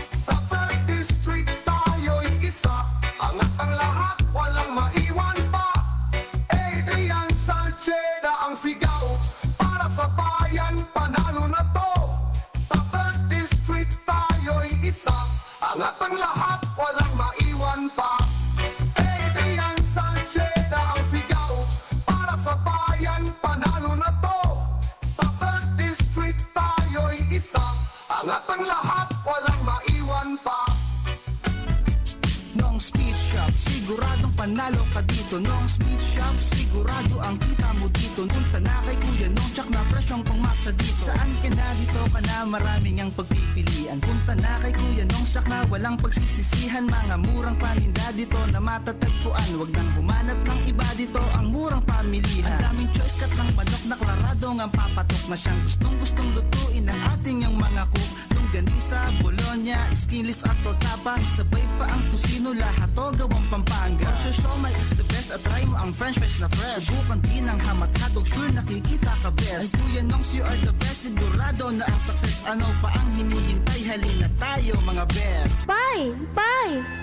Sa 3rd District tayo'y isa, angat ang lahat, walang maiwan pa. Adrian Salceda ang sigaw para sa bayan, panalo na to. Sa 3rd District tayo'y isa, angat ang lahat, walang maiwan pa. Adrian Salceda ang sigaw para sa bayan, panalo na to. Sa 3rd District tayo'y isa, angat ang lahat, walang maiwan pa. Nong Speed Shop, siguradong panalo ka dito. Nong Speed Shop, sigurado ang kita mo dito. Punta na kay Kuya Nong, tsak na presyong pangmasa dito. Saan ka na dito ka na, maraming ang pagpipilian. Punta na kay Kuya Nong, tsak na walang pagsisisihan. Mga murang paninda dito na matatagpuan. Huwag nang humanap ng iba dito, ang murang pamilihan. Ang daming choice kat ng manok na klaradong ang papatok na siyang gustong lutuin ng ating yung mga cook. Longganisa, Bologna, skinless at totapa. Sabay pa ang tusino, lahat o gawang Pampanga. Siomai is the best at try mo ang french fries na fresh. Subukan din ang hamat-hatog, sure nakikita ka best. Ay Kuya Nongs, you are the best, sigurado na ang success. Ano pa ang hinihintay, halina tayo mga best. Pai,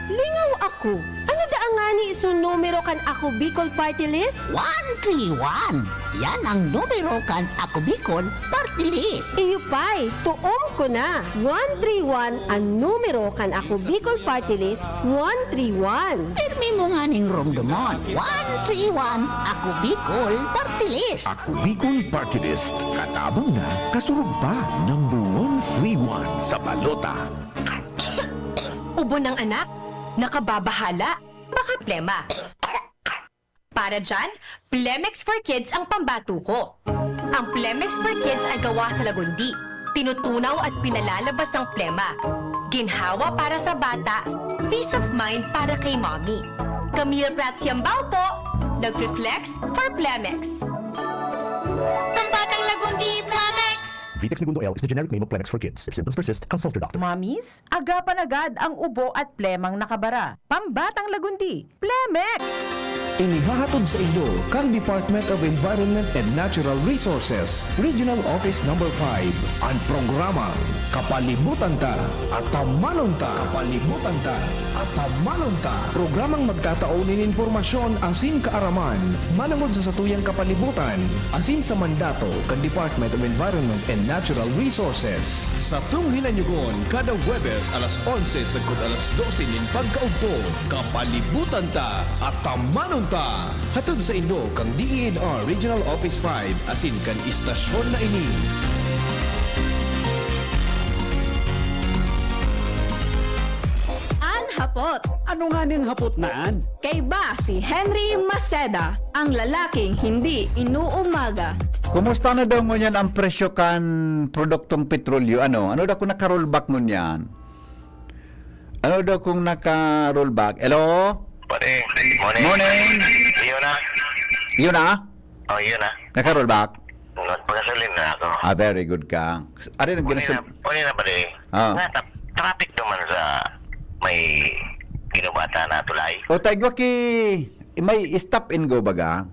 lingaw ako. Ano da nga ni iso numero kan ako Bicol Party List? 131. Yan ang numero kan ako Bicol Party List. Iyo Pai, tuom ko na. 131 ang numero kan ako Bicol Party List. 131. Pirmi mo nga ning rumdumon. 131 ako Bicol Party List. Ako Bicol Party List. Katabang na, kasurog pa. Number 131 sa balota. Ubo ng anak, nakababahala, baka plema. Para dyan, Plemex for Kids ang pambato ko. Ang Plemex for Kids ay gawa sa lagundi. Tinutunaw at pinalalabas ang plema. Ginhawa para sa bata, peace of mind para kay mommy. Camille Pratsiambao po, nagfi-flex for Plemex. Pambatang Lagundi, Plemex! Vitex Segundo L is the generic name of Plemex for kids. If symptoms persist, consult your doctor. Mommies, agapan agad ang ubo at plemang nakabara. Pambatang Lagundi, Plemex! Inihahatod sa inyo kang Department of Environment and Natural Resources, Regional Office Number 5, ang programa Kapalibutan Ta at Tamanong Ta. Kapalibutan Ta at Tamanong Ta. Programang magtataon ng impormasyon asin kaaraman, manangod sa satuyang kapalibutan, asin sa mandato kang Department of Environment and Natural Resources. Sa tunghinanyugon, kada Huwebes alas 11 sagkod alas 12 nin pagkaugto, Kapalibutan Ta at Tamanong Ta. Hatod sa inyo kang DENR Regional Office 5 asin kan istasyon na ini. Hapot. Ano nga niyang hapot naan? Kay ba si Henry Maceda, ang lalaking hindi inuumaga. Kumusta na daw ngunyan ang presyo kan produktong petrolyo? Ano daw kung naka-rollback ngunyan? Ano daw kung naka-rollback? Hello? Morning. Morning. Yun na. Yun na? Oh, yun na. Naka-rollback? Pagkasalin na ako. Very good ka. Ano yung ginasul? Pwede na ba rin? Traffic naman sa may ginubata na tulay. O tayo may stop and go baga?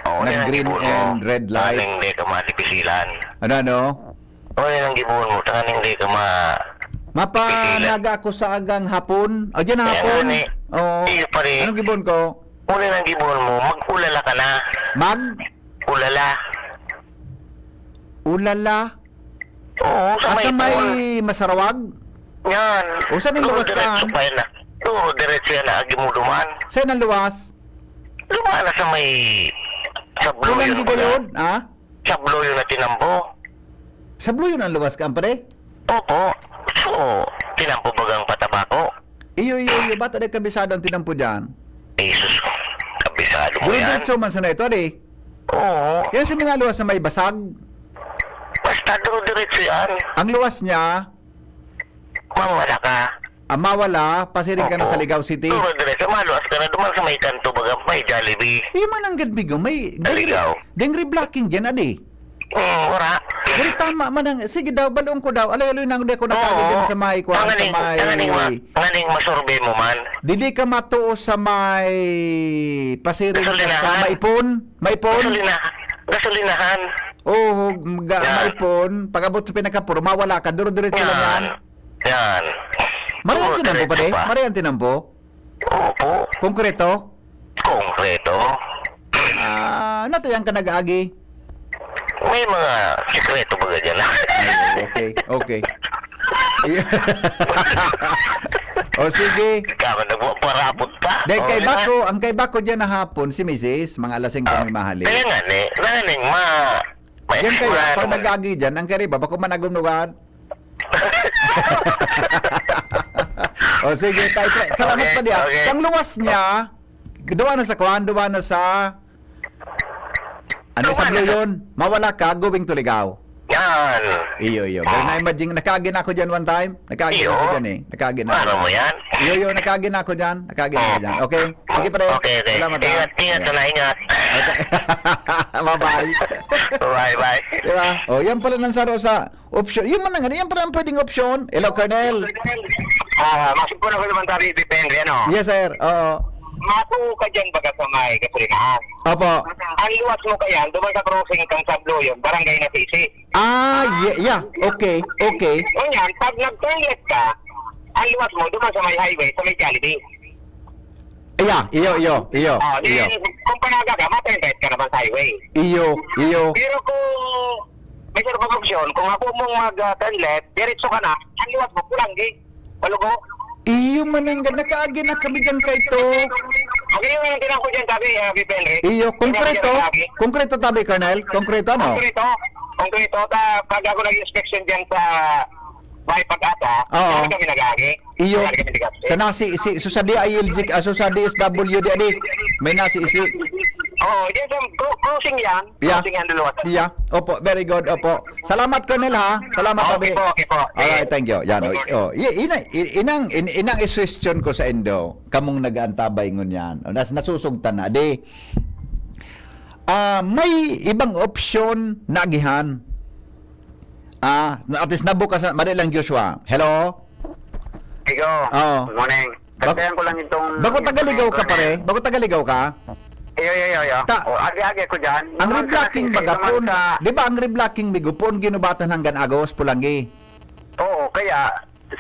Oo, Nag-green and red light. Tanganing di ka malipisilan. Ano? Oo, yan ang gibon mo. Tanganing di ka Mapanaga ako sa agang hapon. O, dyan na hapon. Oo. Iyo pa rin. Anong gibon ko? Una ng gibon mo, mag-ulala ka na. Ulala. Ulala? Oo, sa may may masarawag? Yan. O, saan yung luwas ka? Oo, diretso yan na. Agi mo duman. Saan ang luwas? Lumaan na sa may... Sablo Kulang yun. gigayod, ha? Sablo yun na tinambo. Sablo yun ang luwas ka, pare? Opo. So, tinampo bagang patabako. Iyo. Ba't ada kabisado ang tinampo dyan? Jesus, kabisado mo yan. Diretso man sa na ito, adi? Oo. Yan sa mga luwas na may basag. Basta diretso yan. Ang luwas niya, Mawala ka. mawala, pasiring ka na sa Ligaw City. Turo diretso, maluwas ka na duman sa may kanto bagang may Jollibee. Iyo man ang gadbigo, may Ligaw. dengri blocking dyan, adi? Wala. Pero tama man ang, sige daw, balong ko daw, aloy nang di ko nakagod dyan sa may kuwan, sa may... Tanganing masurvey mo man. Dili ka matuo sa may pasiring Gasolinahan. sa maipon? Gasolinahan. Oo, maipon. Pag-abot sa pinakapuro, mawala ka. Duro-diretso lang yan. Yan. Marian tinampo pa de? Marian tinampo? Opo. Konkreto? Konkreto. Natayang ka nag-agi? May mga sikreto ba ganyan? Okay. O sige. Kama nagparapot pa. Dahil kay Bako, ang kay Bako dyan na hapon, si Mrs. Mga alasing kami mahali. Kaya nga ni, nanganing Yan kaya, pag nag-agi dyan, ang kariba, bako managumnugan. O sige, salamat pa diya. Okay. Ang luwas niya, duwa na sa kuhan, duwa na sa... Ano sa blue yun? Mawala ka, going to Ligaw. Yan. Iyo. Pero na-imagine, nakagin ako dyan one time. Nakagin ako dyan eh. Nakagin ako. Paano mo yan? Iyo, nakagin ako dyan. Okay? Sige pa rin. Okay. Salamat. Ingat na ingat. Bye-bye. Bye. Diba? O, yan pala ng saro sa option. Yan man lang, yan pala ang pwedeng option. Hello, Colonel. Masip ko na ko naman tabi, depende, ano? Yes, sir. Oo. Mato ka dyan baga sa may kasulinahan. Opo. Ang luwas mo ka yan, duman ka crossing kang Sablo yun, barangay na Sisi. Yeah. Okay. O yan, pag nag-turn left ka, ang luwas mo, duman sa may highway, sa may Jollibee. Iyo. Kung panaga ka, ma-turn right ka naman sa highway. Iyo. Pero kung may sort of option, kung ako mong mag-turn left, diretso ka na, ang luwas mo, pulang di. Palugo. Iyo man ang nakaagi na kami dyan kay to. Okay, yung tinang ko dyan, sabi, Henry. Iyo, konkreto tabi, Colonel. Konkreto, ano? Konkreto, pag ako nag-inspection dyan sa bahay pag-asa, Oo. kami nag-agi. Iyo, sa nasi isi, so sa DILG, so sa DSWD, may nasi isi. Oo, dyan sa crossing yan. Yeah. Crossing yan dalawa. Yeah, opo, very good, opo. Salamat, Colonel, ha? Salamat, Okay po. Alright, thank you. Yan, inang iswestiyon ko sa Indo, kamong nag-aantabay ngun yan. Nasusugtan na, may ibang opsyon na agihan. At least nabukas na, mali lang Joshua. Hello? Ikaw, Oo. good morning. Tagtayan ko lang itong... Bago tagaligaw ka pare? Bago tagaligaw ka? Iyo. Ta- Agi-agi ko dyan. Ang reblocking bagapon, di ba ang reblocking migupon ginubatan hanggang Agos, Pulanggi? Oo, kaya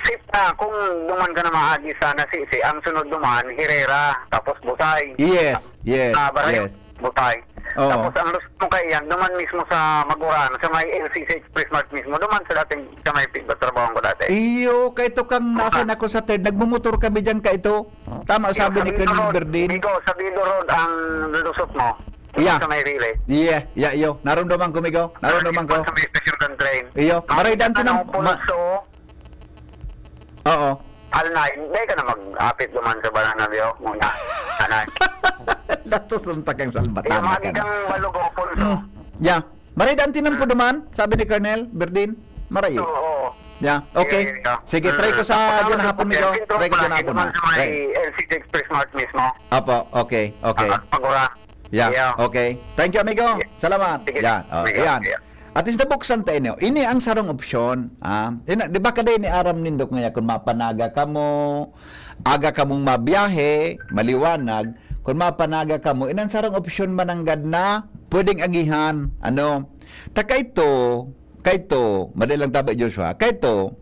safe na kung duman ka na maagi sana sisi, ang sunod duman, Herrera, tapos Butay. Yes. Baray, Butay. Oo. Tapos ang lusot mo kaya, duman mismo sa Maguran, sa may LCC Express Mart mismo, duman sa dating, sa may trabaho ko dati. Iyo, kay ito kang nasan ako sa third, nagmumotor kami dyan ka ito. Tama sabi ni Colonel Berdin. Bigo, sa Bigo Road ang lusot mo. Yeah. Sa may relay. Iyo. Naramdaman ko, Migo. Naramdaman ko. Sa may station ng train. Iyo. Maraydan ko ng... Pulso, Oo. Alnay, hindi ka na mag-apit duman sa Banana View. Muna. Anay. Latos ng takang salbatan. Magi kang balugo, Pulso. Yeah. Maraydan tinan po duman, sabi ni Colonel Berdin. Maray. Oo. Yeah. Okay. Sige, try ko sa dyan na hapon, Migo. Try ko dyan na hapon. Duman sa may LCC Express Mart mismo. Apo, okay. Pagura. Yeah, okay. Thank you, amigo. Salamat. Sige. Yan, yan. At least nabuksan tayo niyo. Ini ang sarong opsyon. Di ba kada ni aram nindok nga kung mapanaga ka mo, aga ka mong mabiyahe, maliwanag, kung mapanaga ka mo, inang sarong opsyon mananggad na pwedeng agihan. Ano? Kaito, madalang tabi Joshua, kaito,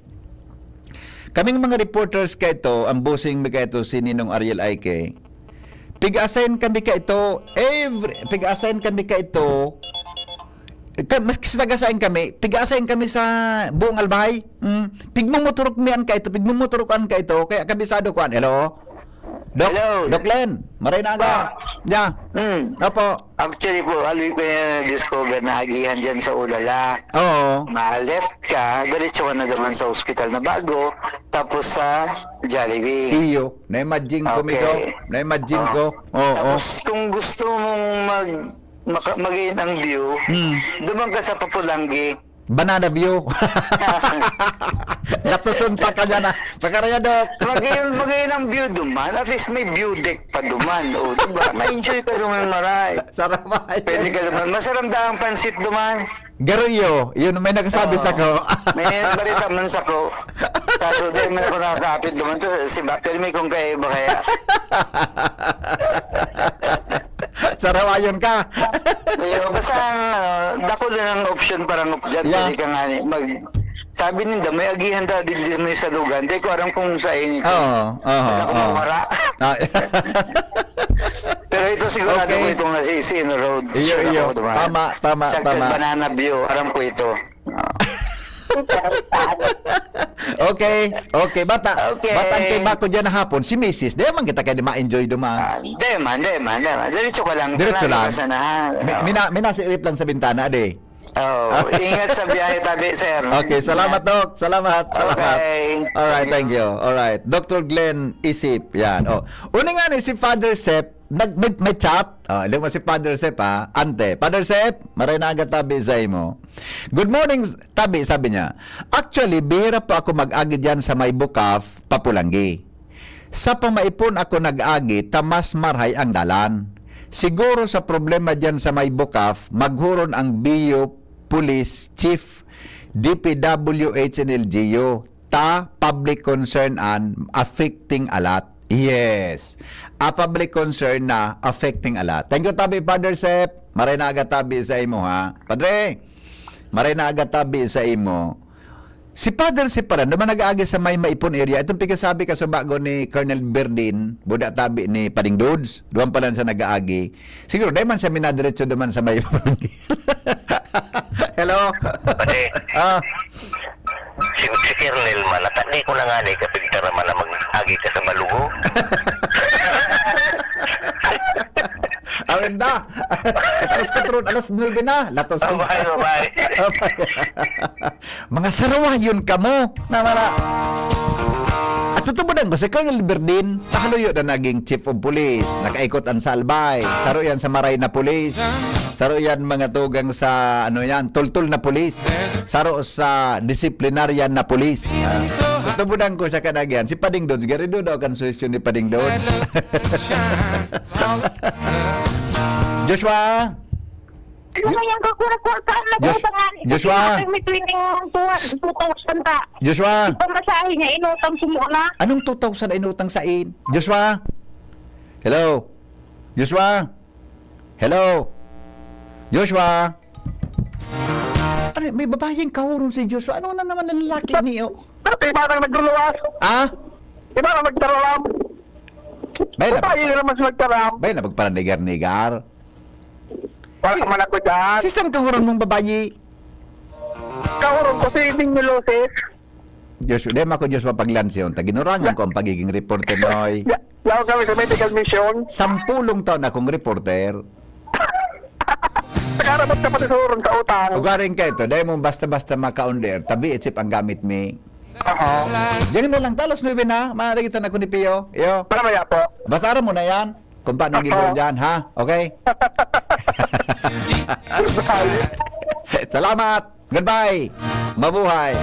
kaming mga reporters kaito, ang bossing mi kaito si Ninong Ariel Aike, pig-assign kami ka ito, mas kisagasain kami, pig-assign kami sa buong Albay. Pigmumotorok mian ka ito, pigmumotorokan ka ito, kaya kabisado ko. Hello? Hello. Doc Len, maray na aga. Yeah. Opo. Actually po, alwi ko yung discover na agihan dyan sa Ulala. Oo. Ma-left ka, diretso ka na naman sa ospital na bago, tapos sa Jollibee. Iyo. Na-imagine ko, Migo. Na-imagine ko. Oo. Tapos kung gusto mong mag-in ang view, duman ka sa Papulanggi. Banana View. Natusun pa ka dyan, Pakaraya, Doc. Mag-in ang view duman, at least may view deck pa duman. O, diba? Ma-enjoy ka duman, Maray. Sarap ba? Pwede ka duman. Masarap ang pansit duman. Garuyo. Yun, may nagsasabi sa ko. May balita man sa ko. Kaso di man ako nakakapit duman to. Si Bakil may kung kaya ba kaya. Sarawayon ka. Basta dako din ang option parang dyan. Yeah. Pwede ka nga sabi ninda may agihan da di may sa lugan. Di ko aram kung sa inyo. Basta ko mawara. Pero ito sigurado ko itong Nasisino Road. Iyo. Tama. Sa Banana View. Aram ko ito. Okay. Bata kay Bako dyan na hapon, si Mrs. Di man kita kaya ma-enjoy duman. Di man. Diretso ka lang. Diretso lang. Mina Minasirip lang sa bintana, ade. Ingat sa biyahe tabi, sir. Okay, salamat, Doc. Salamat. Okay. Alright, thank you. Alright. Dr. Glenn Isip. Yan. Una nga ni si Father Sep, may chat. Alam mo si Father Sep, Ante. Father Sep, maray na agad tabi sa imo. Good morning, tabi, sabi niya. Actually, bihira pa ako mag-agi dyan sa may Bukaf, Papulanggi. Sa pamaipon ako nag-agi, tamas marhay ang dalan. Siguro sa problema dyan sa may Bukaf, maghuron ang BIO Police Chief, DPWH and LGU, public concern and affecting a lot. Yes. A public concern na affecting a lot. Thank you, tabi, Father Sep. Maray na agad tabi sa imo, ha? Padre, maray na agad tabi sa imo. Si Father Sep pala, naman nag-aagi sa may Maipon area. Itong pikasabi ka sa bago ni Colonel Berdin, buda tabi ni Pading Dudes, duwan pala sa nag-aagi. Siguro, dahil man siya minadiretso naman sa Maipon. Hello? Si Colonel man, natani ko na nga ni kapag tara man na mag-agi ka sa Balugo. Awin na. Alas 4, alas 9 na. Latos ko. Bye. Mga sarawayon ka mo. Namala. At tutubunan ko si Colonel Berdin, nakaluyo na naging Chief of Police. Nakaikot ang Salbay. Saro yan sa Maray na Police. Saro yan mga tugang sa tultul na Police. Saro sa disiplinaryan na Police. Tutubunan ko sa kanagyan. Si Pading Dods. Garido daw kan session ni Pading Dods. Joshua, Yung kakurang-kurang na Josh- po nga. Joshua. May cleaning 2,000 ta. Joshua, Pamasahe niya, inutang sumuna. anong 2,000 inutang sa in? Joshua? Hello? Joshua? Hello? Joshua? Ano, may babayang kahurong si Joshua. Ano na naman ang lalaki niyo? Dati ba nang nagluluwas? Ah? Iba na magtaralam? Bay na, na mas magtaram. bay na magparanigar-nigar. Wala ka man ako dyan. Sistem kahurong mong babayi. Kahurong ko si Ibing Milosis. Joshua, di ako Joshua Paglansyon. Taginurangan ko ang pagiging reporter noy. Law kami sa medical mission. 10 taon akong reporter. Nakarabat ka pati sa urong sa utang. Ugaring ka ito, dahil mo basta-basta maka-under, tabi itsip ang gamit mi. Oo. Yan na lang, talos 9 na, managitan ako ni Pio. Iyo, Para maya po. basaran mo na yan. Kung paano ginawa dyan, ha? Okay? Salamat! Goodbye! Mabuhay!